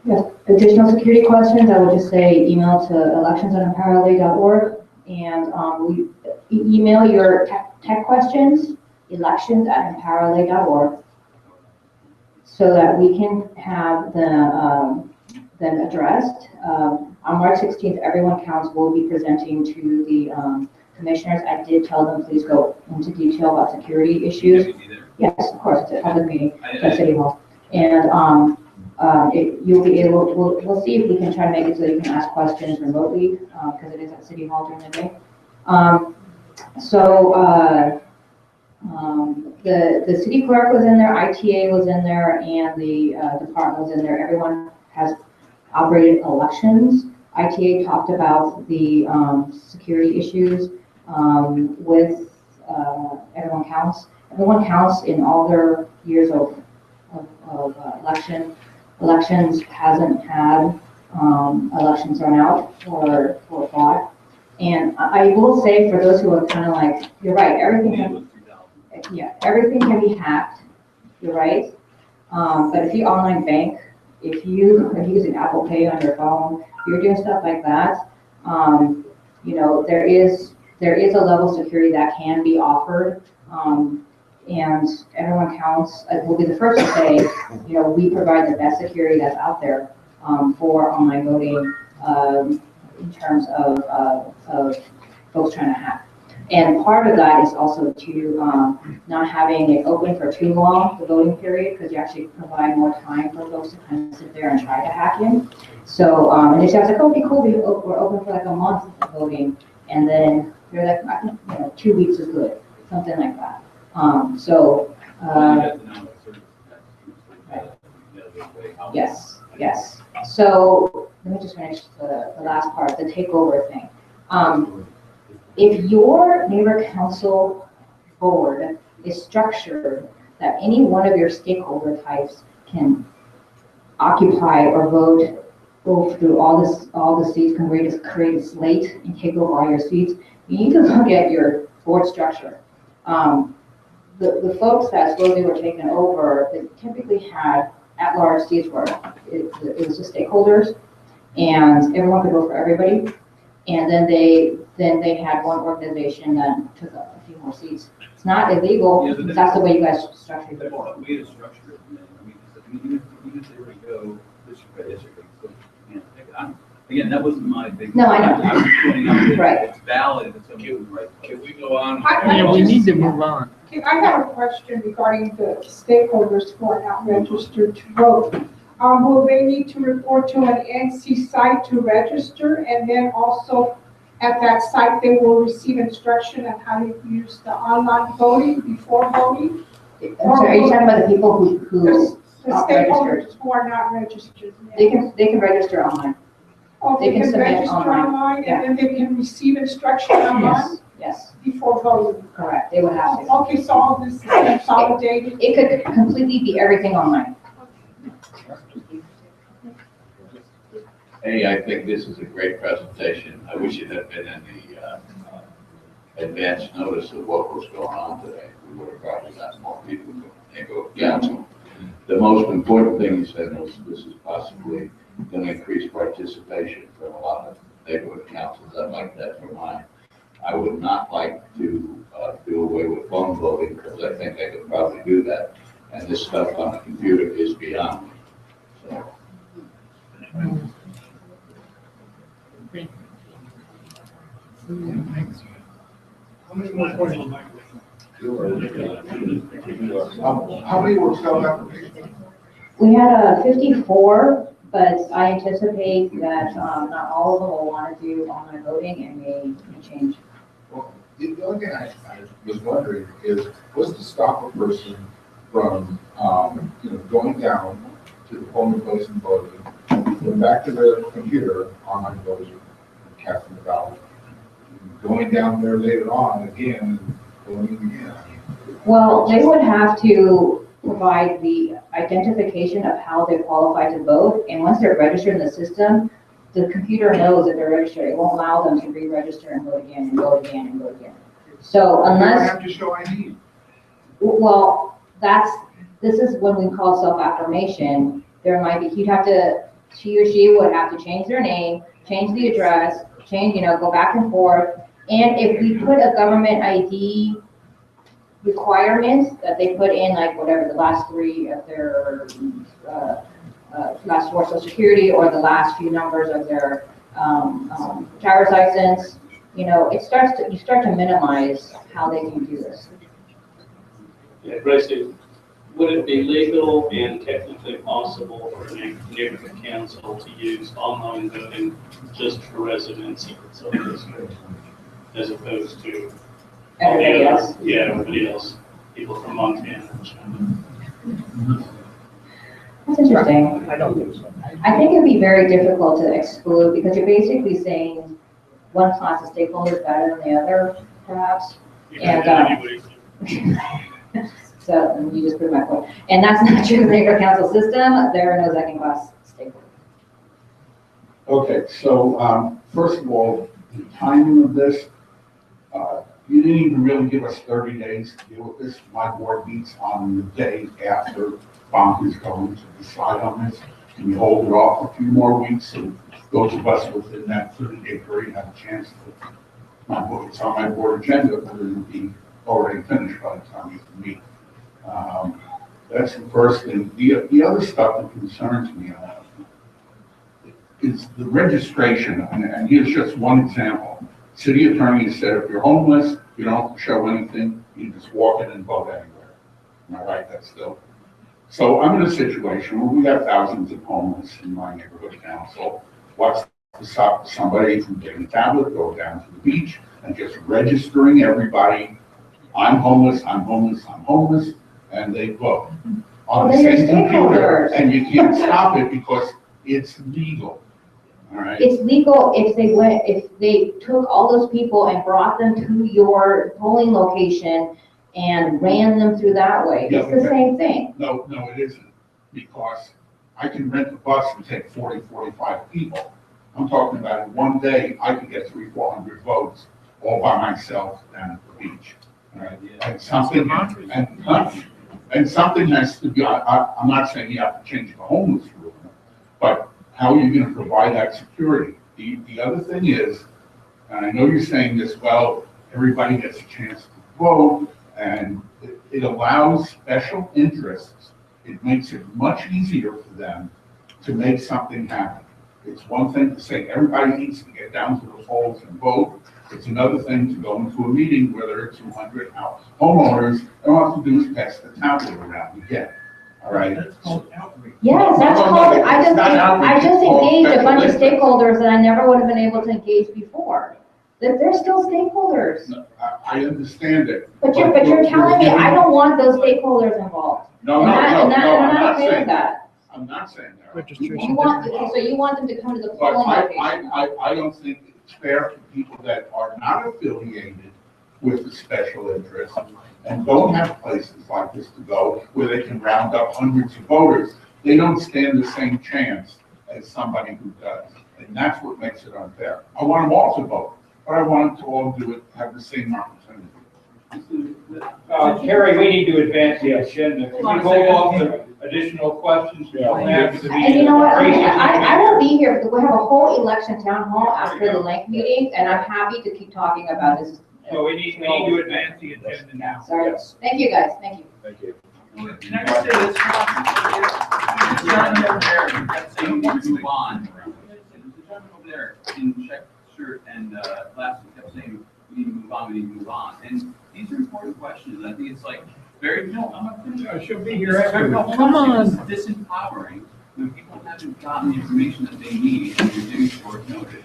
Yes, additional security questions, I would just say email to elections@EmpowerLA.org, and we email your tech questions, elections@EmpowerLA.org, so that we can have them addressed. On March 16th, Everyone Counts will be presenting to the commissioners. I did tell them, please go into detail about security issues. Yes, of course, it's a public meeting at City Hall. And you'll be able, we'll see if we can try to make it so you can ask questions remotely, because it is at City Hall during the day. The city clerk was in there, ITA was in there, and the department was in there. Everyone has operated elections. ITA talked about the security issues with Everyone Counts. Everyone Counts in all their years of elections hasn't had elections run out or fraud. And I will say, for those who are kind of like, you're right, everything can be hacked, you're right. But if you online bank, if you're using Apple Pay on your phone, if you're doing stuff like that, there is a level of security that can be offered. And Everyone Counts will be the first to say, we provide the best security that's out there for online voting in terms of folks trying to hack. And part of that is also to not having it open for too long, the voting period, because you actually provide more time for folks to kind of sit there and try to hack in. So, and they say, I was like, oh, it'd be cool, we're open for like a month of voting, and then they're like, 2 weeks is good, something like that. Yes. So let me just finish the last part, the takeover thing. If your neighbor council board is structured that any one of your stakeholder types can occupy or go through all the seats, can create a slate and take over all your seats, you need to look at your board structure. The folks that slowly were taken over, they typically had at-large seats where it was the stakeholders, and everyone could vote for everybody. And then they had one organization that took up a few more seats. It's not illegal. Yeah, that's the way you guys structured the board. We had a structure, even if they were to go district by district, again, that wasn't my big. No, I know. I was pointing out that right. It's valid that someone right. Can we go on? We need to move on. I have a question regarding the stakeholders who are not registered to vote. Will they need to report to an NC site to register, and then also at that site they will receive instruction on how to use the online voting before voting? So are you talking about the people who the stakeholders who are not registered? They can register online. Oh, they can register online, yeah. and then they can receive instruction online? Yes, before voting? correct, they would have to. Okay, so all this is consolidated? It could completely be everything online. Hey, I think this is a great presentation. I wish it had been in the advance notice of what was going on today. We would have probably gotten more people to go to council. The most important thing you said was this is possibly going to increase participation from a lot of neighborhood councils. I'd like that for mine. I would not like to do away with phone voting because I think I could probably do that. And this stuff on the computer is beyond me. So. How many more questions? How many were shelved applications? We had 54, but I anticipate that not all of them will want to do online voting and may change. Well, the only thing I was wondering is, what's to stop a person from, going down to the polling place and voting, going back to their computer, online voting, casting the ballot, going down there later on again, and voting again? Well, they would have to provide the identification of how they qualify to vote, and once they're registered in the system, the computer knows that they're registered. It won't allow them to re-register and vote again and vote again and vote again. So They unless, have to show ID. well, this is when we call self-affirmation. There might be, he or she would have to change their name, change the address, go back and forth. And if we put a government ID requirements that they put in, like whatever the last three of their last four Social Security or the last few numbers of their driver's license, you start to minimize how they can do this. Yeah, Gracie, would it be legal and technically possible for a neighborhood council to use online voting just for residents of the Southern District, as opposed to Everybody else? Yeah, everybody else, people from Montana. That's interesting. I don't think so. I think it'd be very difficult to exclude because you're basically saying one class of stakeholders is better than the other, perhaps. And so you just proved my point. And that's not true in the neighborhood council system. There are no second class stakeholders. Okay, so first of all, the timing of this, you didn't even really give us 30 days to deal with this. My board meets on the day after Bonk is going to decide on this. Can we hold it off a few more weeks and those of us within that 30-day period have a chance to, it's on my board agenda, but it'll be already finished by the time we can meet. That's the first thing. The other stuff that concerns me is the registration, and here's just one example. City attorney said if you're homeless, you don't have to show anything, you just walk in and vote anywhere. Am I right? That's still. So I'm in a situation where we have thousands of homeless in my neighborhood council. What's to stop somebody from getting a tablet, go down to the beach, and just registering everybody? I'm homeless, I'm homeless, I'm homeless, and they vote on the same computer, and you can't stop it because it's legal. All right. It's legal if they took all those people and brought them to your polling location and ran them through that way. Yeah, It's the same thing. No, it isn't, because I can rent a bus and take 40, 45 people. I'm talking about in one day, I could get 300-400 votes all by myself down at the beach. All right. And something has to be, I'm not saying you have to change the homeless rule, but how are you going to provide that security? The other thing is, and I know you're saying this, well, everybody gets a chance to vote, and it allows special interests. It makes it much easier for them to make something happen. It's one thing to say everybody needs to get down to the polls and vote. It's another thing to go into a meeting where there are 200 homeowners, and all you have to do is pass the tablet around again. All right? Yes, that's called, I just engaged a bunch of stakeholders that I never would have been able to engage before. They're still stakeholders. I understand it. But you're telling me I don't want those stakeholders involved. No, I'm I'm not okay with that. I'm not saying that. You want, okay, so you want them to come to the But polling location? I don't think it's fair to people that are not affiliated with the special interests and don't have places like this to go where they can round up hundreds of voters, they don't stand the same chance as somebody who does. And that's what makes it unfair. I want them all to vote, but I want them to all do it, have the same opportunity. Carrie, we need to advance the agenda. Can we hold off the additional questions? We don't have to be- And you know what, I will be here, because we have a whole election town hall after the LANCC meeting, and I'm happy to keep talking about this. So we need to advance the agenda now. Sorry, thank you guys, thank you. Thank you. Next is, the gentleman over there kept saying move on. The gentleman over there in check shirt and last week kept saying we need to move on, we need to move on. And these are important questions. I think it's like very, no, I'm not finished. I should be here after. Come on. It's disempowering when people haven't gotten the information that they need and you're doing short notice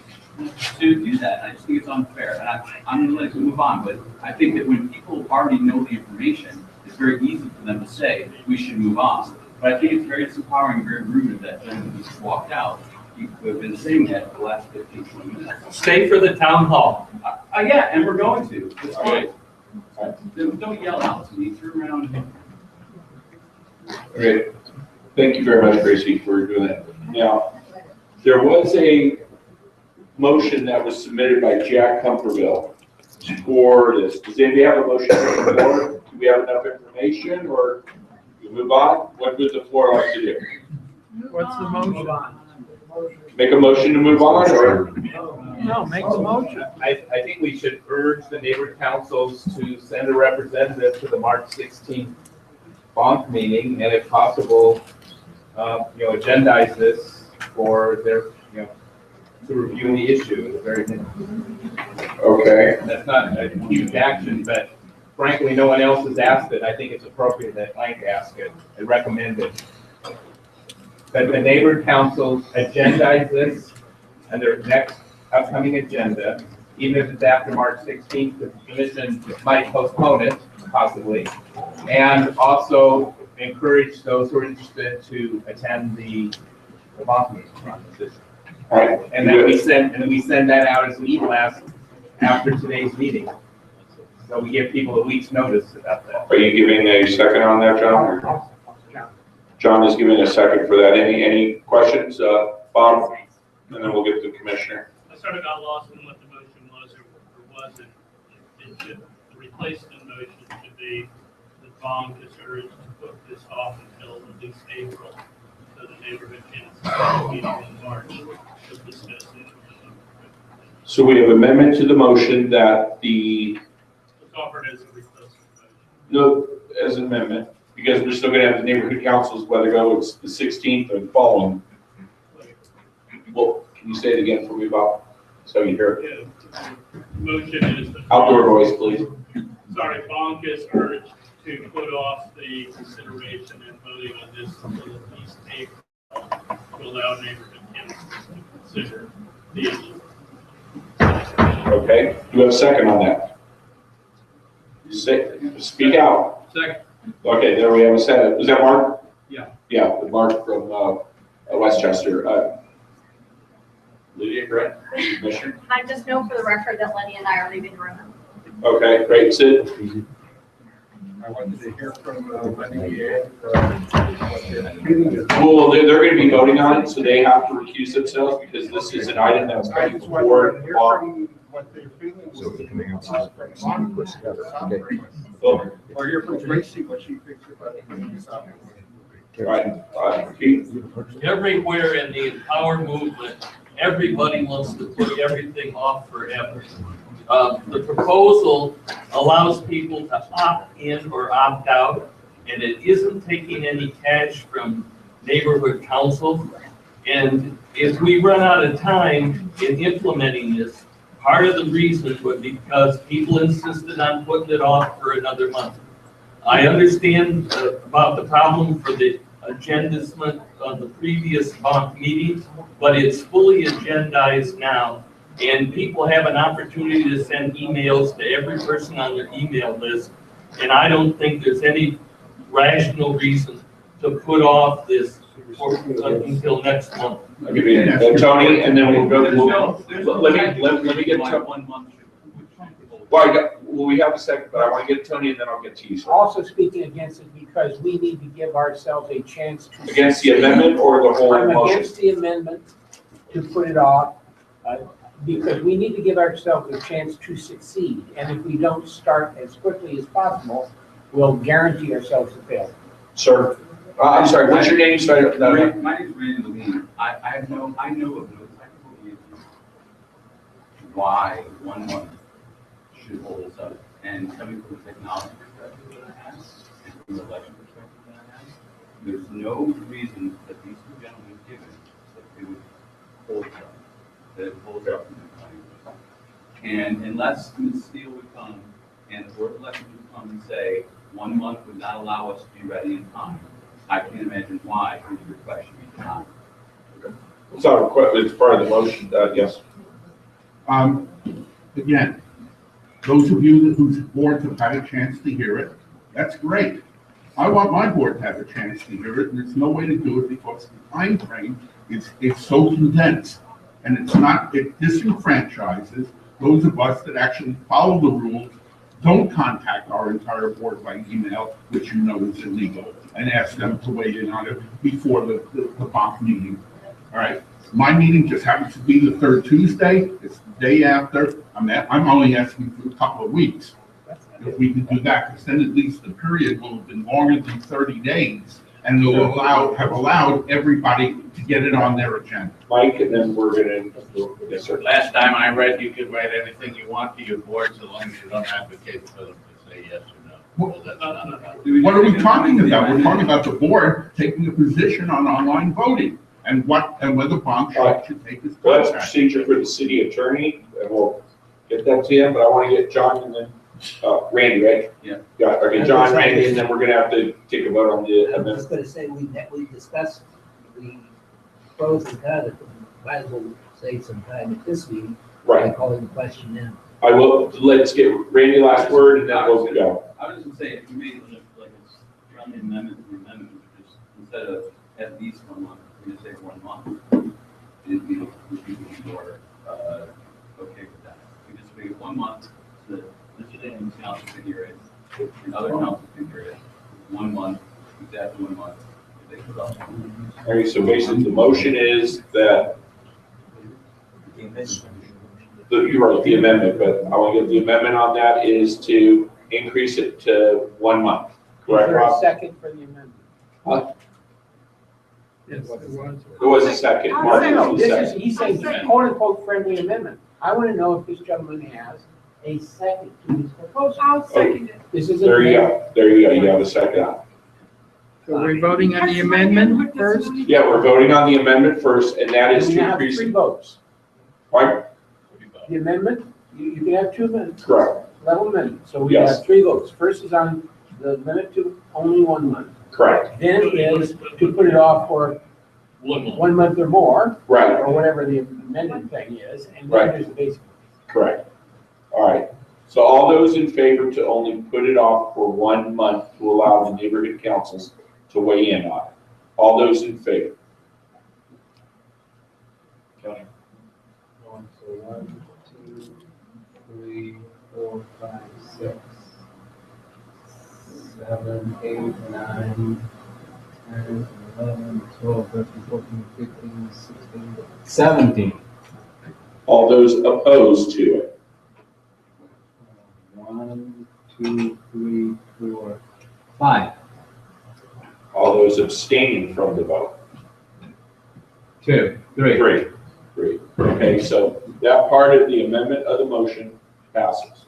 to do that. I just think it's unfair. And I'm going to let it move on, but I think that when people already know the information, it's very easy for them to say we should move on. But I think it's very disempowering, very rude that gentleman just walked out. We've been saying that for the last 15, 20 minutes. Stay for the town hall. Yeah, and we're going to. It's fine. Don't yell out to me. Turn around. Okay, thank you very much, Gracie, for doing that. Now, there was a motion that was submitted by Jack Comfortville for this. Does anybody have a motion for the board? Do we have enough information, or we move on? What would the floor like to do? What's the motion? Make a motion to move on, or? No, make the motion. I think we should urge the neighborhood councils to send a representative to the March 16th bonk meeting, and if possible, agendize this for their, to review the issue at the very minimum. Okay. That's not a huge action, but frankly, no one else has asked it. I think it's appropriate that Lank ask it and recommend it. That the neighborhood councils agendize this and their next upcoming agenda, even if it's after March 16th, the commission might postpone it, possibly. And also encourage those who are interested to attend the bonk meeting on this issue. All right. And then we send that out as an e-blast after today's meeting. So we give people a week's notice about that. Are you giving a second on that, John? Or? John is giving a second for that. Any questions, Bob? And then we'll get to the commissioner. I sort of got lost in what the motion was or wasn't. It should replace the motion to be the bonk is urged to put this off until at least April, so the neighborhood can meeting in March to discuss it. So we have amendment to the motion that the. It's offered as a replacement motion. No, as an amendment, because we're still going to have the neighborhood councils, whether go it's the 16th or the following. Well, can you say it again for me, Bob? So you hear it. Yeah. Motion is the Outdoor voice, please. Sorry, bonk is urged to put off the consideration and voting on this until at least April to allow neighborhood councils to consider the issue. Okay. Do you have a second on that? Speak out. Second. Okay, there we have a second. Was that Mark? Yeah. Yeah, Mark from Westchester. Lydia, correct? Commissioner? I just know for the record that Lenny and I are leaving the room. Okay, great. Sid? I wanted to hear from Lenny. Well, they're going to be voting on it, so they have to recuse themselves because this is an item that's coming forward. What their feelings. So the coming out is push together. Okay. Or hear from Tracy, what she thinks about it. Right. Keith? Everywhere in the Empower movement, everybody wants to put everything off forever. The proposal allows people to opt in or opt out, and it isn't taking any cash from neighborhood council. And if we run out of time in implementing this, part of the reason was because people insisted on putting it off for another month. I understand about the problem for the agendizement of the previous bonk meetings, but it's fully agendized now. And people have an opportunity to send emails to every person on their email list. And I don't think there's any rational reason to put off this until next month. I'll give you Tony, and then we'll go to. Let me get to. Well, well, we have a second, but I want to get Tony and then I'll get to you, sir. Also speaking against it because we need to give ourselves a chance to. Against the amendment or the whole I'm motion? against the amendment to put it off, because we need to give ourselves a chance to succeed. And if we don't start as quickly as possible, we'll guarantee ourselves a failure. Sir, I'm sorry, what's your name? Sorry, no. My name is Randy Levine. I know of no technical reason why 1 month should hold us up. And coming from a technology perspective that I have, and from an election perspective that I have, there's no reason that these two gentlemen have given that they would hold us up, that it holds up in the planning. And unless Ms. Steele would come and the board of elections would come and say 1 month would not allow us to be ready in time, I can't imagine why your request should be denied. It's not a question, it's part of the motion, yes. Again, those of you whose boards have had a chance to hear it, that's great. I want my board to have a chance to hear it, and there's no way to do it because the time frame is so condensed. And it's not, it disenfranchises those of us that actually follow the rules, don't contact our entire board by email, which you know is illegal, and ask them to weigh in on it before the BOC meeting. All right, my meeting just happens to be the third Tuesday. It's the day after. I'm only asking for a couple of weeks. If we could do that, because then at least the period will have been longer than 30 days, and they'll have allowed everybody to get it on their agenda. Mike, and then we're gonna, yes, sir. Last time I read, you could write anything you want to your board, so long as you don't advocate for them to say yes or no. Well, that's not enough. What are we talking about? We're talking about the board taking a position on online voting and whether BOC should take this. Well, that's procedure for the city attorney, and we'll get that to him, but I want to get John and then, Randy, right? Yeah. Yeah, okay, John, Randy, and then we're gonna have to take a vote on the I'm amendment. just gonna say, we discussed the pros and cons, might as well save some time at this meeting. By Right. calling the question in. I will, let's get Randy last word, and then we'll go. I was just gonna say, if you made it like it's from the amendment, just instead of at least 1 month, we just say 1 month. It'd be more, okay with that. We just make it 1 month, so that Mr. Daniels council can hear it, and other councils can hear it. 1 month, exactly 1 month, if they put up. All right, so basically the motion is that, you're right, the amendment, but I want to get the amendment on that is to increase it to 1 month, Is correct, there a Rob? second for the amendment? Yes, it was. There was a second. Mark No, was the this is, second. he's saying quote unquote friendly amendment. I want to know if this gentleman has a second to his proposal. I'll second it. This is. There you go, there you go, you have a second. So we're voting on the amendment first? Yeah, we're voting on the amendment first, and that is We to have increase. 3 votes. Right, The amendment, you can have 2 amendments. correct, Level amendment. So we Yes. have 3 votes. First is on the limit to only 1 month. correct, Then is to put it off for 1 month or more, right, or whatever the amended thing is, and Right. then there's the basic. correct. All right, so all those in favor to only put it off for 1 month to allow the neighborhood councils to weigh in on it. All those in favor? Okay. 1, 2, 3, 4, 5, 6, 7, 8, 9, 10, 11, 12, 13, 14, 15, 16, 17. All those opposed to it? 1, 2, 3, 4, 5. All those abstaining from the vote? 2, 3. Okay, so that part of the amendment of the motion passes.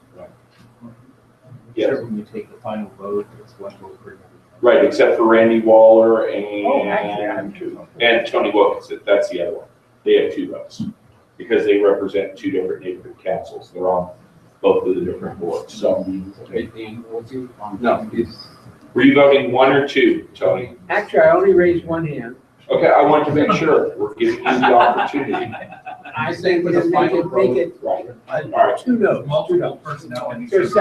Yes. When you take the final vote, it's one vote for everybody. Right, except for Randy Waller Oh, actually, I have 2. and Tony Wilkins, that's the other one. They have 2 votes because they represent 2 different neighborhood councils. They're on both of the different boards, so. No. Were you voting 1 or 2, Tony? Actually, I only raised 1 hand. Okay, I want to make sure we're giving you the opportunity. I think we can make it Right, all right. 2 no's. Multiple personality. There's 6.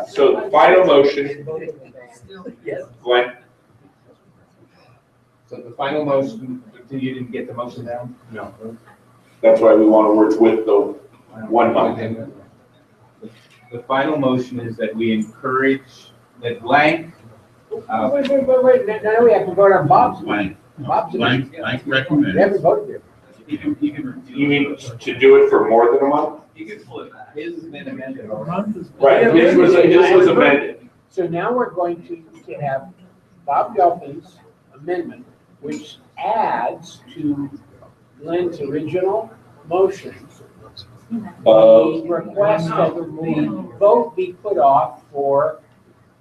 So the final motion, Yes. Glenn, So the final motion, you didn't get the motion down? No. That's why we want to work with the 1 month. The final motion is that we encourage that blank. Wait, now we have to vote on Bob's. Blank. Bob's. Blank recommends. We haven't voted yet. You mean to do it for more than a month? His has been amended. Right, his was amended. So now we're going to have Bob Gelfin's amendment, which adds to Glenn's original motion. The request that the vote be put off for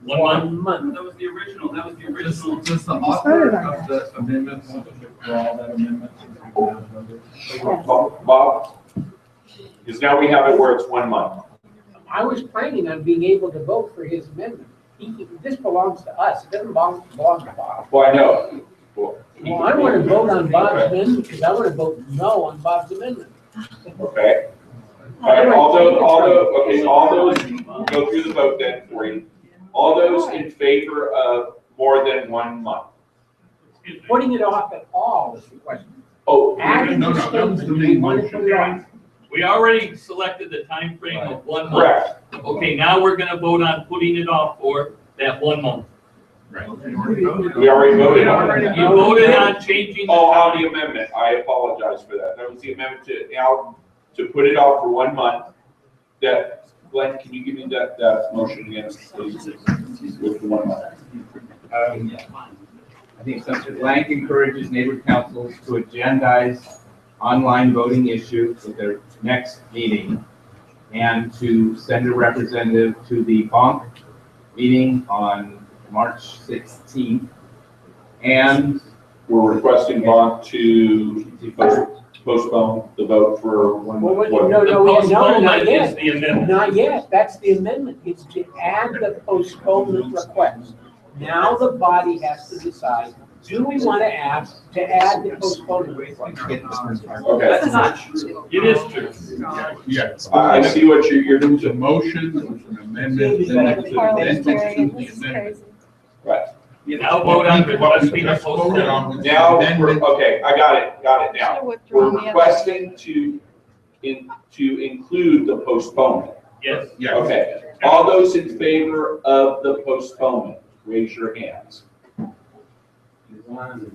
1 month. That was the original, that was the original. Does the author of the amendment want to withdraw that amendment? Bob? Because now we have it where it's 1 month. I was planning on being able to vote for his amendment. This belongs to us, it doesn't belong to Bob. Well, I know. Well, I want to vote on Bob's amendment because I want to vote no on Bob's amendment. Okay. All right, all those, go through the vote then for you. All those in favor of more than 1 month? Putting it off at all is the question. Oh, Adding no, the that was the statement, main we want to put it off. We already selected the time frame of 1 month. correct. Okay, now we're gonna vote on putting it off for that 1 month. Right. We already voted on it. You voted on changing. Oh, on the amendment. I apologize for that. That was the amendment to now to put it off for 1 month. That, Glenn, can you give me that motion again, please? With the 1 month. I think something blank encourages neighborhood councils to agendize online voting issue for their next meeting and to send a representative to the bonk meeting on March 16th. And we're requesting bonk to postpone the vote for 1 month. Not yet. Not yet. That's the amendment. It's to add the postponement request. Now the body has to decide, do we want to ask to add the postponement request? Okay. That's not true. It is true. Yes. I see what you're doing. The motion, an amendment, then it's an amendment to the amendment. Right. You now vote on requesting a postponement. Now, okay, I got it now. We're requesting to include the postponement. Yes. Okay, all those in favor of the postponement, raise your hands. Can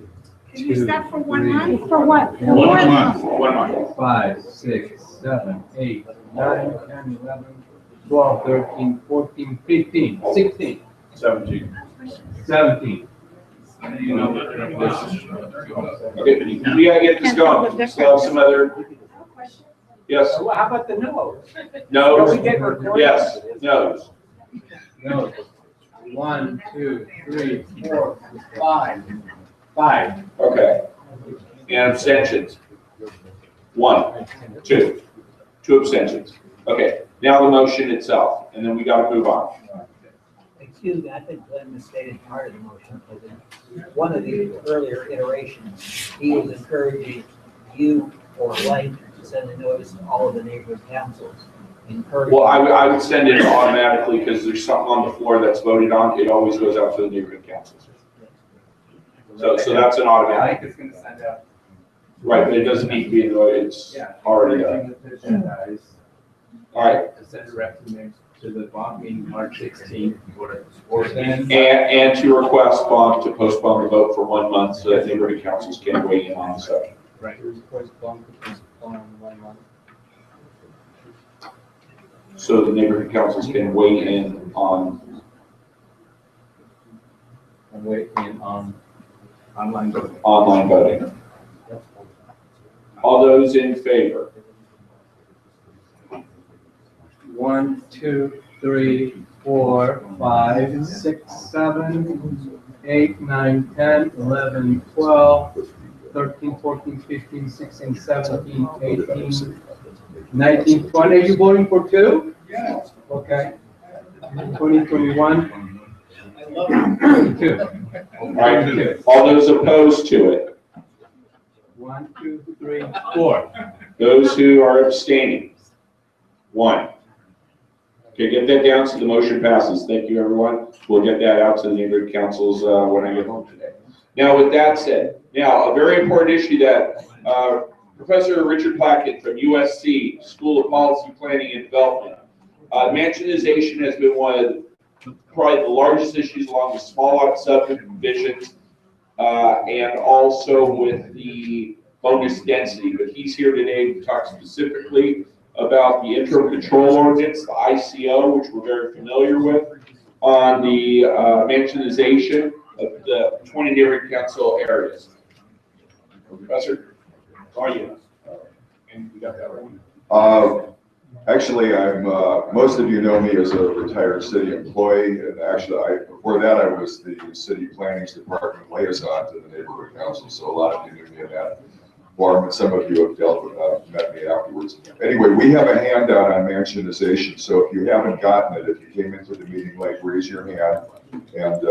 you stop for 1 month? For what? For 1 month. 1 month. 5, 6, 7, 8, 9, 10, 11, 12, 13, 14, 15, 16, 17. 17. You know, okay, we gotta get this going. We still have some other. Yes. Well, how about the no's? No. Don't we get recorded? Yes. No's. No. 1, 2, 3, 4, 5. 5. Okay. And abstentions. 1, 2. 2 abstentions. Okay. Now the motion itself, and then we got to move on. Excuse me, I think Glenn misstated part of the motion, because in one of the earlier iterations, he was encouraging you or Lane to send a notice to all of the neighborhood councils. Well, I would send it automatically because there's something on the floor that's voted on. It always goes out to the neighborhood councils. So that's an automatic. It's going to send out. Right, but it doesn't need to be in the way it's already done. All right. To send a representative to the bond meeting March 16th. Or then. And to request bond to postpone the vote for 1 month so that neighborhood councils can weigh in on the subject. Right. So the neighborhood councils can weigh in on. And weigh in on online voting. Online voting. All those in favor? 1, 2, 3, 4, 5, 6, 7, 8, 9, 10, 11, 12, 13, 14, 15, 16, 17, 18, 19, 20. Are you voting for 2? Yeah. Okay. 20, 21. 22. All right. All those opposed to it? 1, 2, 3, 4. Those who are abstaining? 1. Okay, get that down so the motion passes. Thank you, everyone. We'll get that out to the neighborhood councils when I get home today. Now, with that said, now a very important issue that Professor Richard Plackett from USC School of Policy Planning and Development. Mansionization has been one of probably the largest issues along with small lot subdivisions and also with the bonus density. But he's here today to talk specifically about the interim control ordinance, the ICO, which we're very familiar with, on the mansionization of the 20 neighborhood council areas. Professor, how are you? And we got that right. Actually, I'm, most of you know me as a retired city employee, and actually, before that, I was the city planning's department liaison to the neighborhood council, so a lot of you knew me in that form, and some of you have dealt with, met me afterwards. Anyway, we have a handout on mansionization, so if you haven't gotten it, if you came into the meeting late, raise your hand, and